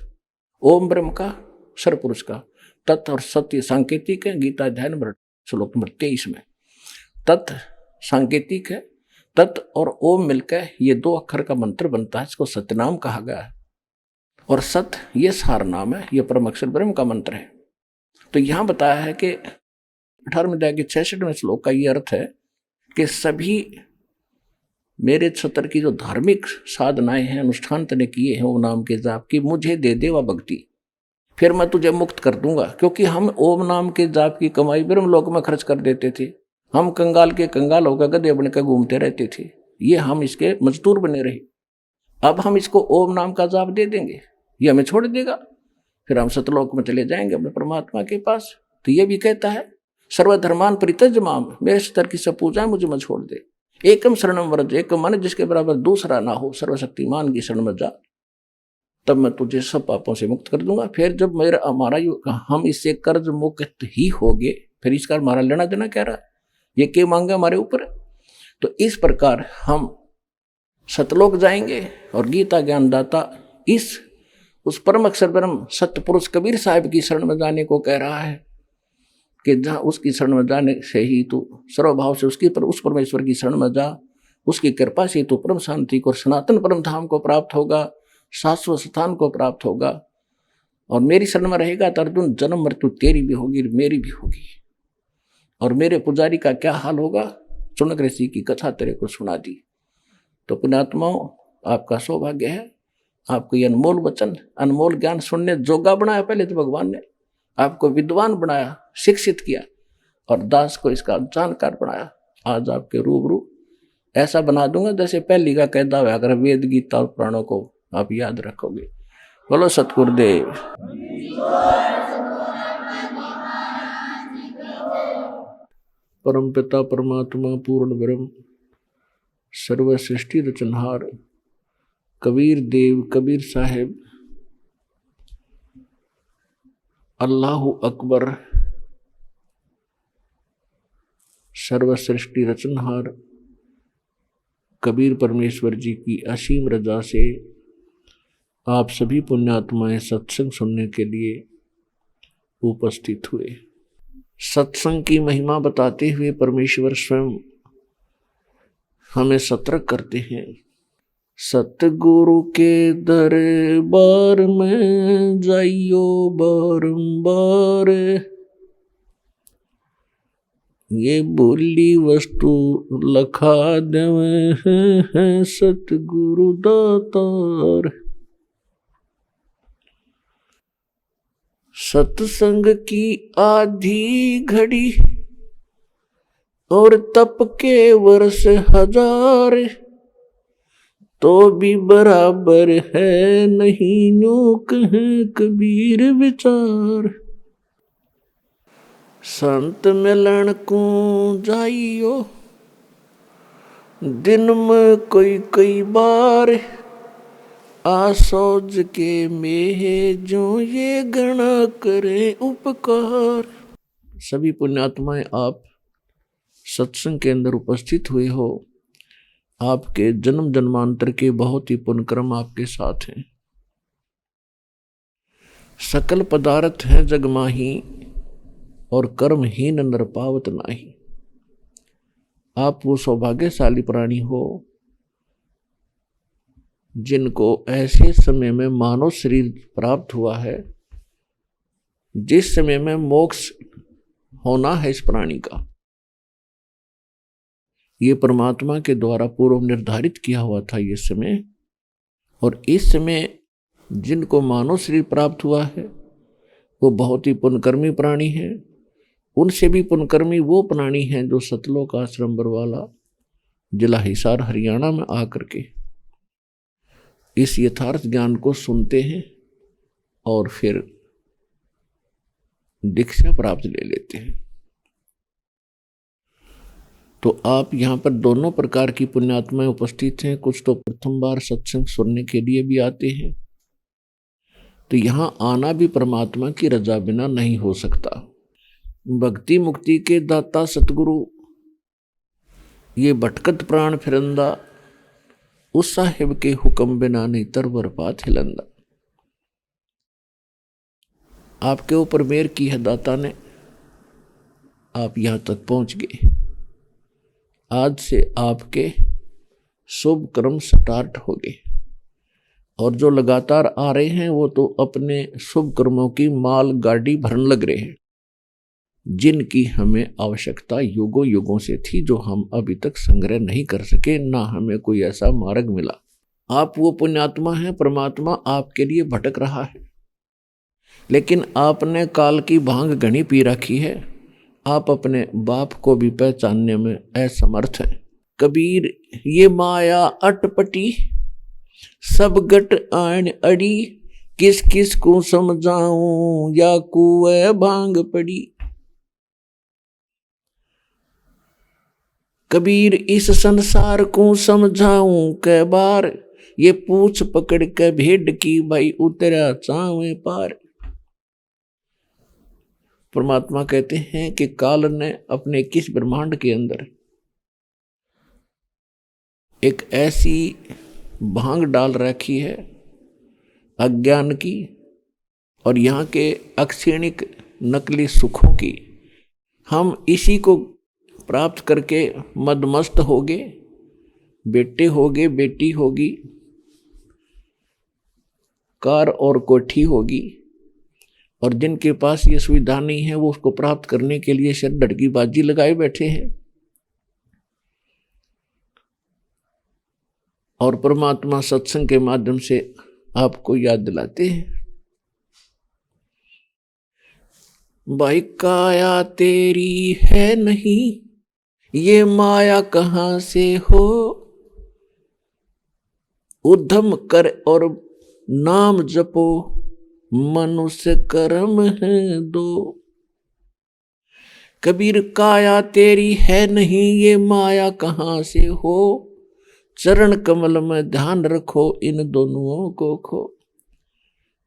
ओम ब्रह्म का, सरपुरुष का, तत् और सत्य सांकेतिक है। गीता अध्याय नंबर श्लोक नंबर 23 में तत् सांकेतिक है, तत् और ओम मिलकर ये 2 अक्षर का मंत्र बनता है, इसको सत्यनाम कहा गया है। और सत ये सार नाम है, ये परम अक्षर ब्रह्म का मंत्र है। तो यहां बताया है कि 18वें अध्याय के 66वें श्लोक का ये अर्थ है कि सभी मेरे 70 की जो धार्मिक साधनाएं हैं, अनुष्ठान तने किए हैं ओम नाम के जाप की, मुझे दे दे वह भक्ति, फिर मैं तुझे मुक्त कर दूंगा। क्योंकि हम ओम नाम के जाप की कमाई ब्रह्म लोक में खर्च कर देते थे, हम कंगाल के कंगाल होकर गधे बनकर घूमते रहते थे, ये हम इसके मजदूर बने रहे। अब हम इसको ओम नाम का जाप दे देंगे, ये हमें छोड़ देगा, फिर हम सतलोक में चले जाएंगे अपने परमात्मा के पास। तो ये भी कहता है सर्वधर्मान परित्यज माम, मेरे 70 की सब पूजा मुझे मत छोड़ दे। एकम शरणम व्रज, एक मन जिसके बराबर दूसरा ना हो, सर्वशक्तिमान की शरण में जा, तब मैं तुझे सब पापों से मुक्त कर दूंगा। फिर जब हम इससे कर्ज मुक्त ही हो गए, फिर इसका हमारा लेना देना क्या रहा, ये क्या मांगा हमारे ऊपर। तो इस प्रकार हम सतलोक जाएंगे और गीता ज्ञानदाता उस परम अक्षर ब्रह्म सत्य पुरुष कबीर साहिब की शरण में जाने को कह रहा है कि जहाँ उसकी शरण में जाने से ही तू सर्वभाव से उस परमेश्वर की शरण में जा, उसकी कृपा से तो परम शांति को, सनातन परम धाम को प्राप्त होगा, शाश्वत स्थान को प्राप्त होगा। और मेरी शरण में रहेगा तो अर्जुन जन्म मृत्यु तेरी भी होगी मेरी भी होगी। और मेरे पुजारी का क्या हाल होगा, चुनक ऋषि की कथा तेरे को सुना दी। तो पुण्यात्माओं, आपका सौभाग्य है, आपको ये अनमोल वचन, अनमोल ज्ञान सुनने जोगा बनाया। पहले तो भगवान ने आपको विद्वान बनाया, शिक्षित किया, और दास को इसका जानकार बनाया। आज आपके रूबरू ऐसा बना दूंगा जैसे पहली का कहता हुआ, अगर वेद गीता और पुराणों को आप याद रखोगे। बोलो सतगुरुदेव। परम पिता परमात्मा पूर्ण ब्रह्म सर्व सृष्टि रचनहार कबीर देव कबीर साहेब अल्लाहु अकबर सर्व सृष्टि रचनहार कबीर परमेश्वर जी की असीम रजा से आप सभी पुण्यात्माएं सत्संग सुनने के लिए उपस्थित हुए। सत्संग की महिमा बताते हुए परमेश्वर स्वयं हमें सतर्क करते हैं। सतगुरु के दरबार में जाइयो बारंबार, ये बोली वस्तु लखा देवे हैं सतगुरु दातार। सत्संग की आधी घड़ी और तप के वर्ष हजार, तो भी बराबर है नहीं यूं कहें कबीर विचार। संत मिलन को जाइयो दिन में कोई कई बार, आसोज के मेहे जो ये गणा करे उपकार। सभी पुण्यात्माएं आप सत्संग के अंदर उपस्थित हुए हो। आपके जन्म जन्मांतर के बहुत ही पुण्यक्रम आपके साथ हैं। सकल पदार्थ है जगमाही और कर्महीन नर पावत नाही। आप वो सौभाग्यशाली प्राणी हो जिनको ऐसे समय में मानव शरीर प्राप्त हुआ है जिस समय में मोक्ष होना है इस प्राणी का। ये परमात्मा के द्वारा पूर्व निर्धारित किया हुआ था ये समय। और इस समय जिनको मानव शरीर प्राप्त हुआ है वो बहुत ही पुण्यकर्मी प्राणी है। उनसे भी पुण्यकर्मी वो प्राणी हैं जो सतलोक आश्रम बरवाला जिला हिसार हरियाणा में आकर के इस यथार्थ ज्ञान को सुनते हैं और फिर दीक्षा प्राप्त ले लेते हैं। तो आप यहाँ पर दोनों प्रकार की पुण्यात्माएं उपस्थित हैं। कुछ तो प्रथम बार सत्संग सुनने के लिए भी आते हैं। तो यहाँ आना भी परमात्मा की रजा बिना नहीं हो सकता। भक्ति मुक्ति के दाता सतगुरु ये भटकत प्राण फिरंदा, उस साहिब के हुक्म बिना नहीं तरवर पात हिलंदा। आपके ऊपर मेहर की है दाता ने, आप यहां तक पहुंच गए। आज से आपके शुभ कर्म स्टार्ट हो गए और जो लगातार आ रहे हैं वो तो अपने शुभ कर्मों की माल गाड़ी भरने लग रहे हैं, जिनकी हमें आवश्यकता युगों युगों से थी, जो हम अभी तक संग्रह नहीं कर सके, ना हमें कोई ऐसा मार्ग मिला। आप वो पुण्यात्मा हैं, परमात्मा आपके लिए भटक रहा है, लेकिन आपने काल की भांग घनी पी रखी है। आप अपने बाप को भी पहचानने में असमर्थ हैं। कबीर ये माया अटपटी सब गट आन अड़ी, किस किस को समझाऊं या कुएं भांग पड़ी। कबीर इस संसार को समझाऊं कै बार, ये पूछ पकड़ के भेड़ की भाई उतरा चावे पार। परमात्मा कहते हैं कि काल ने अपने 21 ब्रह्मांड के अंदर एक ऐसी भांग डाल रखी है अज्ञान की और यहाँ के अक्षणिक नकली सुखों की। हम इसी को प्राप्त करके मदमस्त हो गए, बेटे होगे, बेटी होगी, कार और कोठी होगी, और जिनके पास ये सुविधा नहीं है वो उसको प्राप्त करने के लिए सिर धड़ की बाजी लगाए बैठे हैं। और परमात्मा सत्संग के माध्यम से आपको याद दिलाते हैं, भाई काया तेरी है नहीं, ये माया कहां से हो, उद्यम कर और नाम जपो, मनुष्य कर्म है दो। कबीर काया तेरी है नहीं, ये माया कहां से हो, चरण कमल में ध्यान रखो, इन दोनों को खो।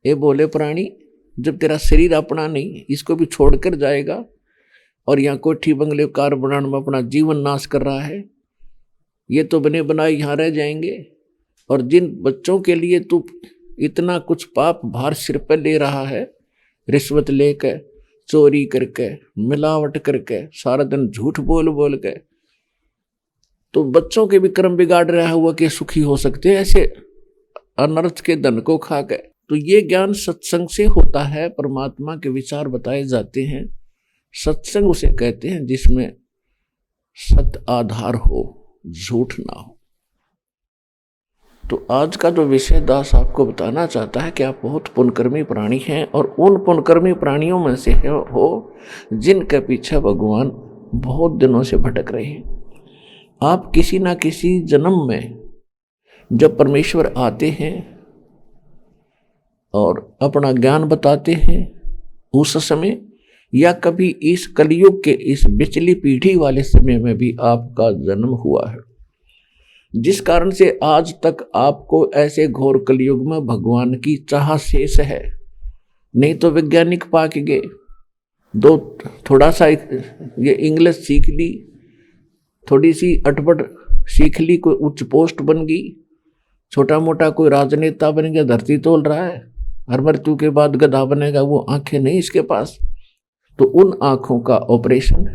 ये बोले प्राणी, जब तेरा शरीर अपना नहीं, इसको भी छोड़कर जाएगा और यहाँ कोठी बंगले कार बनाने में अपना जीवन नाश कर रहा है, ये तो बने बनाए यहाँ रह जाएंगे। और जिन बच्चों के लिए तू इतना कुछ पाप भार सिर पर ले रहा है, रिश्वत लेकर, चोरी करके, मिलावट करके, सारा दिन झूठ बोल बोल के, तो बच्चों के भी कर्म बिगाड़ रहा हुआ कि सुखी हो सकते हैं ऐसे अनर्थ के धन को खा के। तो ये ज्ञान सत्संग से होता है, परमात्मा के विचार बताए जाते हैं। सत्संग उसे कहते हैं जिसमें सत आधार हो, झूठ ना हो। तो आज का जो विषय दास आपको बताना चाहता है कि आप बहुत पुण्यकर्मी प्राणी हैं, और उन पुण्यकर्मी प्राणियों में से हो जिनके पीछे भगवान बहुत दिनों से भटक रहे हैं। आप किसी ना किसी जन्म में जब परमेश्वर आते हैं और अपना ज्ञान बताते हैं, उस समय या कभी इस कलयुग के इस बिचली पीढ़ी वाले समय में भी आपका जन्म हुआ है, जिस कारण से आज तक आपको ऐसे घोर कलयुग में भगवान की चाह शेष है। नहीं तो वैज्ञानिक पाक गए, दो थोड़ा सा ये इंग्लिश सीख ली, थोड़ी सी अटपट सीख ली, कोई उच्च पोस्ट बन गई, छोटा मोटा कोई राजनेता बन गया, धरती तोल रहा है, हर मृत्यु के बाद गधा बनेगा, वो आंखें नहीं इसके पास। तो उन आंखों का ऑपरेशन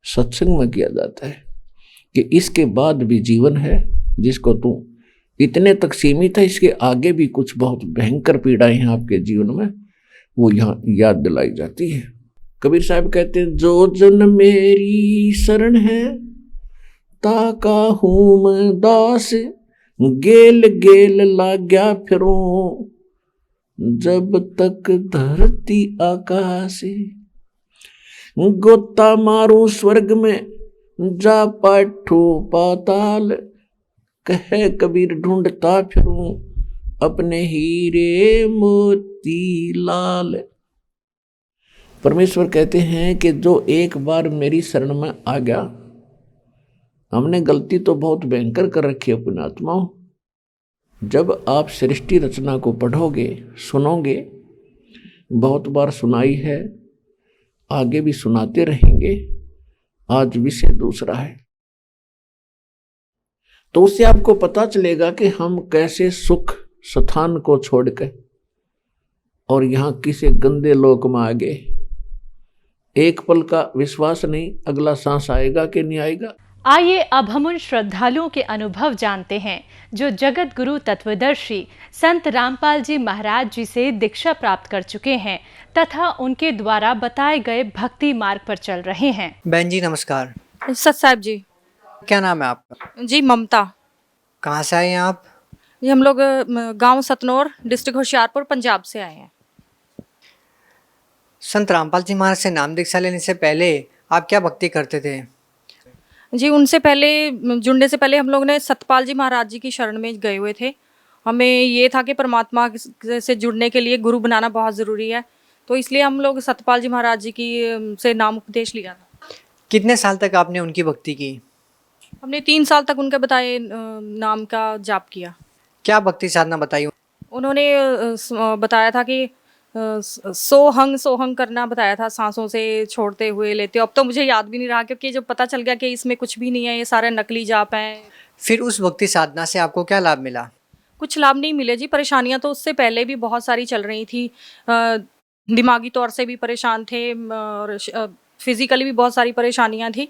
सत्संग में किया जाता है कि इसके बाद भी जीवन है, जिसको तू इतने तक सीमित है, इसके आगे भी कुछ बहुत भयंकर पीड़ाएं हैं आपके जीवन में, वो यहाँ याद दिलाई जाती है। कबीर साहब कहते हैं, जो जन मेरी शरण है, ताका हूं मैं दास, गेल गेल लाग्या फिरूं, जब तक धरती आकाश, गोता मारूं स्वर्ग में, जा पाठू पाताल, कहे कबीर ढूंढता फिरूं, अपने हीरे मोती लाल। परमेश्वर कहते हैं कि जो एक बार मेरी शरण में आ गया, हमने गलती तो बहुत भयंकर कर रखी है अपने आत्माओं। जब आप सृष्टि रचना को पढ़ोगे, सुनोगे, बहुत बार सुनाई है, आगे भी सुनाते रहेंगे, आज विषय दूसरा है, तो उससे आपको पता चलेगा कि हम कैसे सुख स्थान को छोड़कर और यहाँ किसी गंदे लोक में आ गए। एक पल का विश्वास नहीं, अगला सांस आएगा कि नहीं आएगा। आइए अब हम उन श्रद्धालुओं के अनुभव जानते हैं जो जगत गुरु तत्वदर्शी संत रामपाल जी महाराज जी से दीक्षा प्राप्त कर चुके हैं तथा उनके द्वारा बताए गए भक्ति मार्ग पर चल रहे हैं। बहन जी नमस्कार। सत साहब जी। क्या नाम है आपका? जी ममता। कहाँ से आए हैं आप? जी हम लोग गांव सतनौर, डिस्ट्रिक्ट होशियारपुर, पंजाब से आए हैं। संत रामपाल जी महाराज से नाम दीक्षा लेने से पहले आप क्या भक्ति करते थे? जी उनसे पहले, जुड़ने से पहले हम लोग ने सतपाल जी महाराज जी की शरण में गए हुए थे। हमें ये था कि परमात्मा से जुड़ने के लिए गुरु बनाना बहुत ज़रूरी है, तो इसलिए हम लोग सतपाल जी महाराज जी की से नाम उपदेश लिया था। कितने साल तक आपने उनकी भक्ति की? हमने 3 साल तक उनके बताए नाम का जाप किया। क्या भक्ति साधना बताई? उन्होंने बताया था कि सोहंग करना बताया था, सांसों से छोड़ते हुए लेते। अब तो मुझे याद भी नहीं रहा, क्योंकि जब पता चल गया कि इसमें कुछ भी नहीं है, ये सारे नकली जाप हैं। फिर उस भक्ति साधना से आपको क्या लाभ मिला? कुछ लाभ नहीं मिले जी। परेशानियां तो उससे पहले भी बहुत सारी चल रही थी, दिमागी तौर से भी परेशान थे और फिजिकली भी बहुत सारी परेशानियां थी।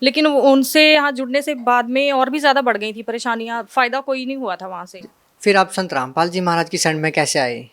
लेकिन उनसे यहाँ जुड़ने से बाद में और भी ज़्यादा बढ़ गई थी परेशानियाँ, फ़ायदा कोई नहीं हुआ था वहाँ से। फिर आप संत रामपाल जी महाराज की शरण में कैसे आए?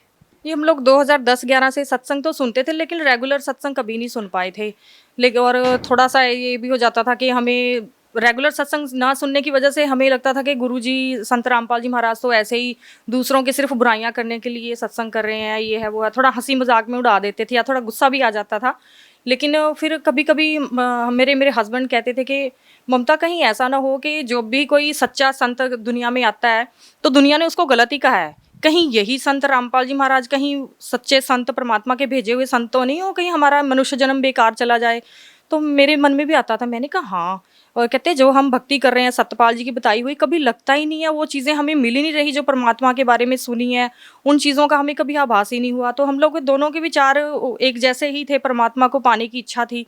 ये हम लोग 2010-11 से सत्संग तो सुनते थे, लेकिन रेगुलर सत्संग कभी नहीं सुन पाए थे। लेकिन और थोड़ा सा ये भी हो जाता था कि हमें रेगुलर सत्संग ना सुनने की वजह से हमें लगता था कि गुरुजी संत रामपाल जी महाराज तो ऐसे ही दूसरों की सिर्फ बुराइयां करने के लिए सत्संग कर रहे हैं, ये है वो है, थोड़ा हंसी मजाक में उड़ा देते थे या थोड़ा गुस्सा भी आ जाता था। लेकिन फिर कभी कभी मेरे मेरे हस्बैंड कहते थे कि ममता कहीं ऐसा ना हो कि जो भी कोई सच्चा संत दुनिया में आता है तो दुनिया ने उसको गलत ही कहा है, कहीं यही संत रामपाल जी महाराज कहीं सच्चे संत परमात्मा के भेजे हुए संत तो नहीं हो, कहीं हमारा मनुष्य जन्म बेकार चला जाए। तो मेरे मन में भी आता था, मैंने कहा हाँ। और कहते जो हम भक्ति कर रहे हैं सतपाल जी की बताई हुई, कभी लगता ही नहीं है वो चीज़ें हमें मिल ही नहीं रही जो परमात्मा के बारे में सुनी है, उन चीज़ों का हमें कभी आभास ही नहीं हुआ। तो हम लोग दोनों के विचार एक जैसे ही थे, परमात्मा को पाने की इच्छा थी।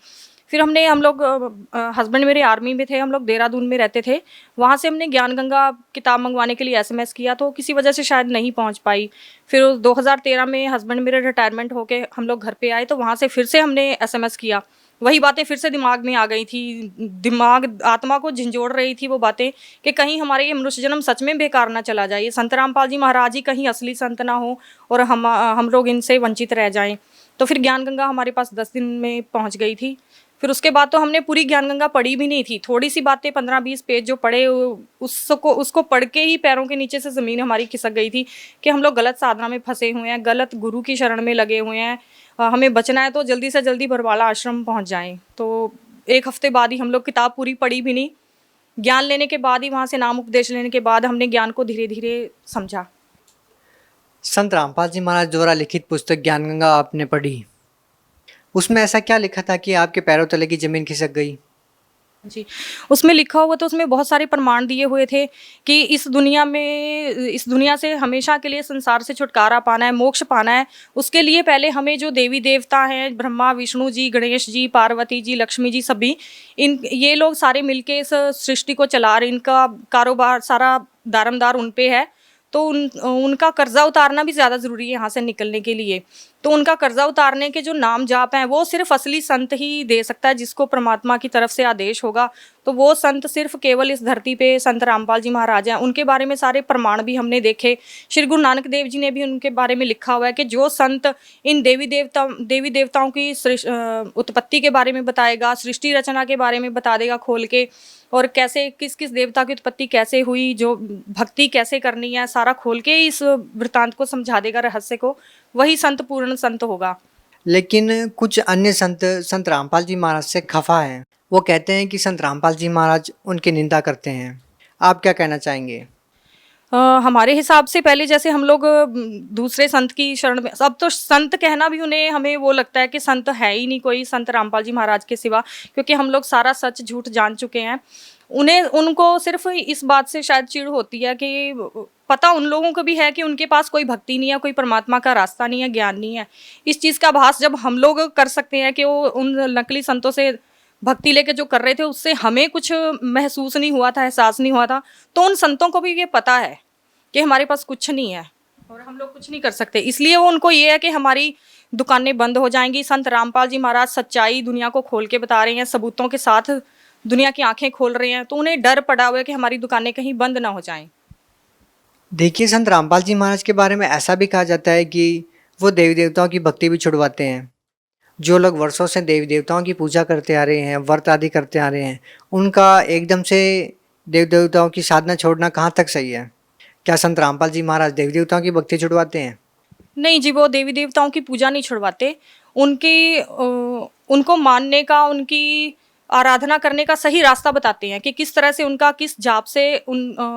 फिर हम लोग हस्बैंड मेरे आर्मी में थे, हम लोग देहरादून में रहते थे, वहाँ से हमने ज्ञान गंगा किताब मंगवाने के लिए SMS किया, तो किसी वजह से शायद नहीं पहुँच पाई। फिर 2013 में हस्बैंड मेरे रिटायरमेंट होके हम लोग घर पे आए, तो वहाँ से फिर से हमने SMS किया। वही बातें फिर से दिमाग में आ गई थी, दिमाग आत्मा को झंझोड़ रही थी वो बातें कि कहीं हमारे ये मनुष्य जन्म सच में बेकार ना चला जाए, संत रामपाल जी महाराज ही कहीं असली संत ना हो और हम लोग इनसे वंचित रह जाएं। तो फिर ज्ञान गंगा हमारे पास 10 दिन में पहुंच गई थी। फिर उसके बाद तो हमने पूरी ज्ञान गंगा पढ़ी भी नहीं थी, थोड़ी सी बातें 15-20 पेज जो पढ़े उसको पढ़ के ही पैरों के नीचे से ज़मीन हमारी खिसक गई थी कि हम लोग गलत साधना में फंसे हुए हैं, गलत गुरु की शरण में लगे हुए हैं, हमें बचना है तो जल्दी से जल्दी बरवाला आश्रम पहुंच जाएं। तो 1 हफ्ते बाद ही हम लोग किताब पूरी पढ़ी भी नहीं, ज्ञान लेने के बाद ही वहाँ से नाम उपदेश लेने के बाद हमने ज्ञान को धीरे धीरे समझा। संत रामपाल जी महाराज द्वारा लिखित पुस्तक ज्ञान गंगा आपने पढ़ी, उसमें ऐसा क्या लिखा था कि आपके पैरों तले की जमीन खिसक गई? जी, उसमें लिखा हुआ तो उसमें बहुत सारे प्रमाण दिए हुए थे कि इस दुनिया से हमेशा के लिए संसार से छुटकारा पाना है, मोक्ष पाना है, उसके लिए पहले हमें जो देवी देवता हैं, ब्रह्मा विष्णु जी, गणेश जी, पार्वती जी, लक्ष्मी जी, सभी ये लोग सारे मिलके इस सृष्टि को चला रहे, इनका कारोबार सारा दारमदार उन पे है। तो उनका कर्जा उतारना भी ज़्यादा ज़रूरी है यहाँ से निकलने के लिए। तो उनका कर्जा उतारने के जो नाम जाप हैं वो सिर्फ असली संत ही दे सकता है, जिसको परमात्मा की तरफ से आदेश होगा। तो वो संत सिर्फ केवल इस धरती पे संत रामपाल जी महाराज हैं। उनके बारे में सारे प्रमाण भी हमने देखे। श्री गुरु नानक देव जी ने भी उनके बारे में लिखा हुआ है कि जो संत इन देवी देवताओं की उत्पत्ति के बारे में बताएगा, सृष्टि रचना के बारे में बता देगा खोल के, और कैसे किस किस देवता की उत्पत्ति कैसे हुई, जो भक्ति कैसे करनी है, सारा खोल के इस वृत्तांत को समझा देगा, रहस्य को, वही संत पूर्ण संत होगा। लेकिन कुछ अन्य संत रामपाल जी महाराज से खफा हैं, वो कहते हैं कि संत रामपाल जी महाराज उनकी निंदा करते हैं, आप क्या कहना चाहेंगे? हमारे हिसाब से पहले जैसे हम लोग दूसरे संत की शरण में, अब तो संत कहना भी उन्हें हमें वो लगता है कि संत है ही नहीं कोई संत रामपाल जी महाराज के सिवा, क्योंकि हम लोग सारा सच झूठ जान चुके हैं। उनको सिर्फ इस बात से शायद चिढ़ होती है कि पता उन लोगों को भी है कि उनके पास कोई भक्ति नहीं है, कोई परमात्मा का रास्ता नहीं है, ज्ञान नहीं है। इस चीज़ का आभास जब हम लोग कर सकते हैं कि वो उन नकली संतों से भक्ति लेके जो कर रहे थे उससे हमें कुछ महसूस नहीं हुआ था, एहसास नहीं हुआ था, तो उन संतों को भी ये पता है कि हमारे पास कुछ नहीं है और हम लोग कुछ नहीं कर सकते। इसलिए वो उनको ये है कि हमारी दुकानें बंद हो जाएंगी। संत रामपाल जी महाराज सच्चाई दुनिया को खोल के बता रहे हैं, सबूतों के साथ दुनिया की आंखें खोल रहे हैं, तो उन्हें डर पड़ा हुआ है कि हमारी दुकानें कहीं बंद ना हो जाएं। देखिए, संत रामपाल जी महाराज के बारे में ऐसा भी कहा जाता है कि वो देवी देवताओं की भक्ति भी छुड़वाते हैं। जो लोग वर्षों से देवी देवताओं की पूजा करते आ रहे हैं, व्रत आदि करते आ रहे हैं, उनका एकदम से देवी देवताओं की साधना छोड़ना कहाँ तक सही है? क्या संत रामपाल जी महाराज देवी देवताओं की भक्ति छुड़वाते हैं? नहीं जी, वो देवी देवताओं की पूजा नहीं छुड़वाते। उनको मानने का, उनकी आराधना करने का सही रास्ता बताते हैं कि किस तरह से उनका किस जाप से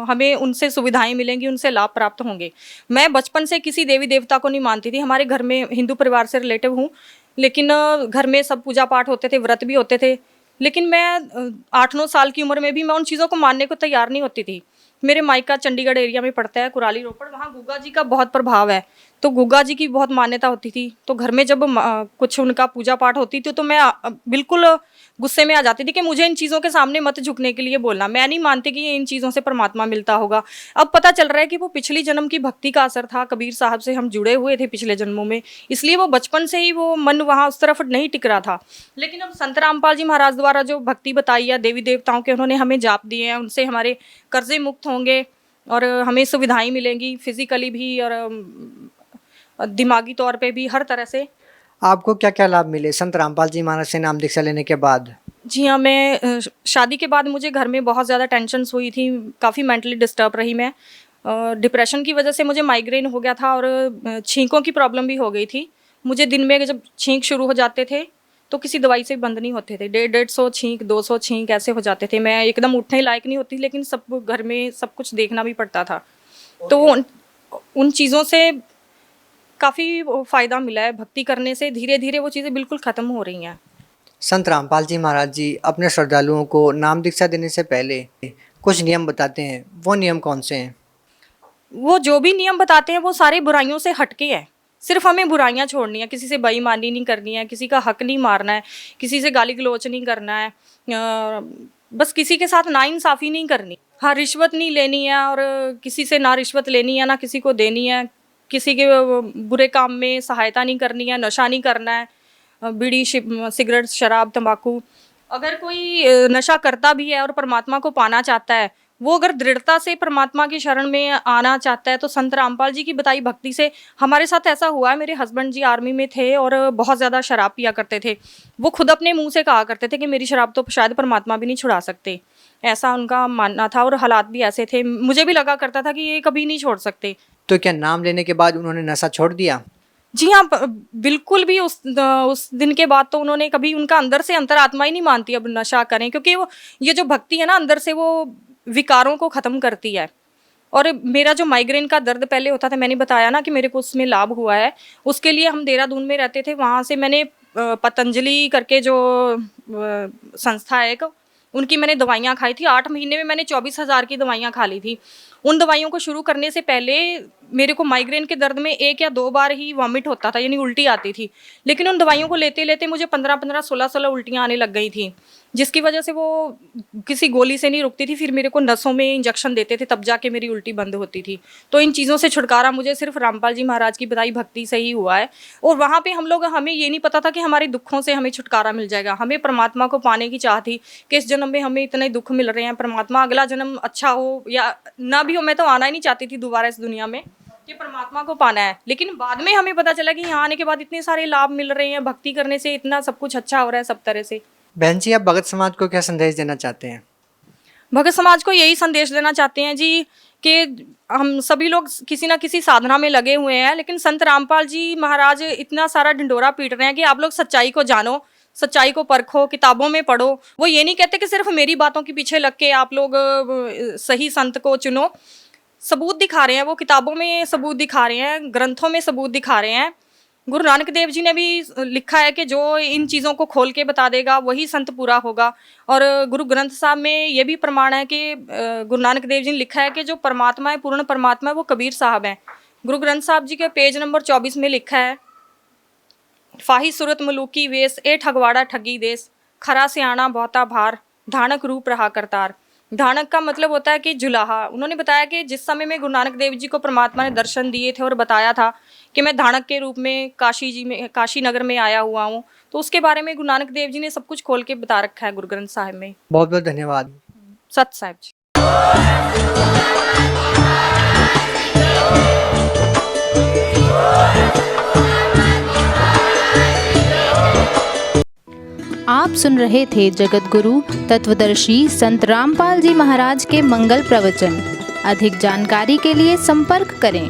हमें उनसे सुविधाएं मिलेंगी, उनसे लाभ प्राप्त होंगे। मैं बचपन से किसी देवी देवता को नहीं मानती थी। हमारे घर में हिंदू परिवार से रिलेटिव हूँ, लेकिन घर में सब पूजा पाठ होते थे, व्रत भी होते थे, लेकिन मैं 8-9 साल की उम्र में भी मैं उन चीज़ों को मानने को तैयार नहीं होती थी। मेरे मायका चंडीगढ़ एरिया में पड़ता है, कुराली रोपड़, वहाँ गुग्गा जी का बहुत प्रभाव है, तो गुग्गा जी की बहुत मान्यता होती थी। तो घर में जब कुछ उनका पूजा पाठ होती थी तो मैं बिल्कुल गुस्से में आ जाती थी कि मुझे इन चीज़ों के सामने मत झुकने के लिए बोलना, मैं नहीं मानती कि इन चीज़ों से परमात्मा मिलता होगा। अब पता चल रहा है कि वो पिछली जन्म की भक्ति का असर था, कबीर साहब से हम जुड़े हुए थे पिछले जन्मों में, इसलिए वो बचपन से ही वो मन वहाँ उस तरफ नहीं टिक रहा था। लेकिन अब संत रामपाल जी महाराज द्वारा जो भक्ति बताई है, देवी देवताओं के उन्होंने हमें जाप दिए हैं, उनसे हमारे कर्जे मुक्त होंगे और हमें सुविधाएँ मिलेंगी, फिजिकली भी और दिमागी तौर पे भी, हर तरह से। आपको क्या क्या लाभ मिले संत रामपाल जी महाराज से नाम दीक्षा लेने के बाद? जी हाँ, मैं शादी के बाद मुझे घर में बहुत ज़्यादा टेंशन्स हुई थी, काफ़ी मेंटली डिस्टर्ब रही मैं। डिप्रेशन की वजह से मुझे माइग्रेन हो गया था और छींकों की प्रॉब्लम भी हो गई थी। मुझे दिन में जब छींक शुरू हो जाते थे तो किसी दवाई से बंद नहीं होते थे, 150 छींक, 200 छींक ऐसे हो जाते थे। मैं एकदम उठने लायक नहीं होती, लेकिन सब घर में सब कुछ देखना भी पड़ता था। तो उन चीज़ों से काफ़ी फ़ायदा मिला है। भक्ति करने से धीरे धीरे वो चीज़ें बिल्कुल ख़त्म हो रही हैं। संत रामपाल जी महाराज जी अपने श्रद्धालुओं को नाम दीक्षा देने से पहले कुछ नियम बताते हैं, वो नियम कौन से हैं? वो जो भी नियम बताते हैं वो सारे बुराइयों से हटके हैं। सिर्फ हमें बुराइयां छोड़नी है, किसी से बेईमानी नहीं करनी है, किसी का हक नहीं मारना है, किसी से गाली गलौच नहीं करना है, बस किसी के साथ नाइंसाफ़ी नहीं करनी। हाँ, रिश्वत नहीं लेनी है और किसी से ना रिश्वत लेनी है ना किसी को देनी है, किसी के बुरे काम में सहायता नहीं करनी है, नशा नहीं करना है, बीड़ी सिगरेट शराब तंबाकू। अगर कोई नशा करता भी है और परमात्मा को पाना चाहता है, वो अगर दृढ़ता से परमात्मा की शरण में आना चाहता है तो संत रामपाल जी की बताई भक्ति से, हमारे साथ ऐसा हुआ है। मेरे हस्बैंड जी आर्मी में थे और बहुत ज़्यादा शराब पिया करते थे। वो खुद अपने मुंह से कहा करते थे कि मेरी शराब तो शायद परमात्मा भी नहीं छुड़ा सकते, ऐसा उनका मानना था और हालात भी ऐसे थे। मुझे भी लगा करता था कि ये कभी नहीं छोड़ सकते। तो क्या नाम लेने के बाद उन्होंने नशा छोड़ दिया? जी हाँ, बिल्कुल भी उस दिन के बाद तो उन्होंने कभी, उनका अंदर से अंतरात्मा ही नहीं मानती अब नशा करें, क्योंकि वो ये जो भक्ति है ना अंदर से वो विकारों को ख़त्म करती है। और मेरा जो माइग्रेन का दर्द पहले होता था, मैंने बताया ना कि मेरे को उसमें लाभ हुआ है। उसके लिए हम देहरादून में रहते थे, वहाँ से मैंने पतंजलि करके जो संस्था है एक, उनकी मैंने दवाइयाँ खाई थी। 8 महीने में मैंने 24,000 की दवाइयाँ खा ली थी। उन दवाइयों को शुरू करने से पहले मेरे को माइग्रेन के दर्द में 1 या 2 बार ही वॉमिट होता था, यानी उल्टी आती थी। लेकिन उन दवाइयों को लेते लेते मुझे 15-15, 16-16 उल्टियाँ आने लग गई थी, जिसकी वजह से वो किसी गोली से नहीं रुकती थी। फिर मेरे को नसों में इंजेक्शन देते थे, तब जाके मेरी उल्टी बंद होती थी। तो इन चीज़ों से छुटकारा मुझे सिर्फ रामपाल जी महाराज की बताई भक्ति से ही हुआ है। और वहाँ पे हमें ये नहीं पता था कि हमारे दुखों से हमें छुटकारा मिल जाएगा। हमें परमात्मा को पाने की चाह थी कि इस जन्म में हमें इतने दुख मिल रहे हैं, परमात्मा अगला जन्म अच्छा हो या ना भी हो, मैं तो आना ही नहीं चाहती थी दोबारा इस दुनिया में, कि परमात्मा को पाना है। लेकिन बाद में हमें पता चला कि यहाँ आने के बाद इतने सारे लाभ मिल रहे हैं, भक्ति करने से इतना सब कुछ अच्छा हो रहा है सब तरह से। बहन जी, आप भगत समाज को क्या संदेश देना चाहते हैं? भगत समाज को यही संदेश देना चाहते हैं जी कि हम सभी लोग किसी ना किसी साधना में लगे हुए हैं, लेकिन संत रामपाल जी महाराज इतना सारा ढिंडोरा पीट रहे हैं कि आप लोग सच्चाई को जानो, सच्चाई को परखो, किताबों में पढ़ो। वो ये नहीं कहते कि सिर्फ मेरी बातों के पीछे लग के आप लोग सही संत को चुनो। सबूत दिखा रहे हैं, वो किताबों में सबूत दिखा रहे हैं, ग्रंथों में सबूत दिखा रहे हैं। गुरु नानक देव जी ने भी लिखा है कि जो इन चीज़ों को खोल के बता देगा वही संत पूरा होगा। और गुरु ग्रंथ साहब में ये भी प्रमाण है कि गुरु नानक देव जी ने लिखा है कि जो परमात्मा है, पूर्ण परमात्मा है, वो कबीर साहब हैं। गुरु ग्रंथ साहब जी के पेज नंबर 24 में लिखा है, फाही सूरत मलूकी वेश, ए ठगवाड़ा ठगी देश, खरा सियाणा बहुता भार, धानक रूप रहा करतार। धानक का मतलब होता है कि जुलाहा। उन्होंने बताया कि जिस समय में गुरु नानक देव जी को परमात्मा ने दर्शन दिए थे और बताया था कि मैं धानक के रूप में काशी नगर में आया हुआ हूँ, तो उसके बारे में गुरु नानक देव जी ने सब कुछ खोल के बता रखा है गुरु ग्रंथ साहिब में। बहुत बहुत धन्यवाद सत साहिब जी। आप सुन रहे थे जगत गुरु तत्वदर्शी संत रामपाल जी महाराज के मंगल प्रवचन। अधिक जानकारी के लिए संपर्क करें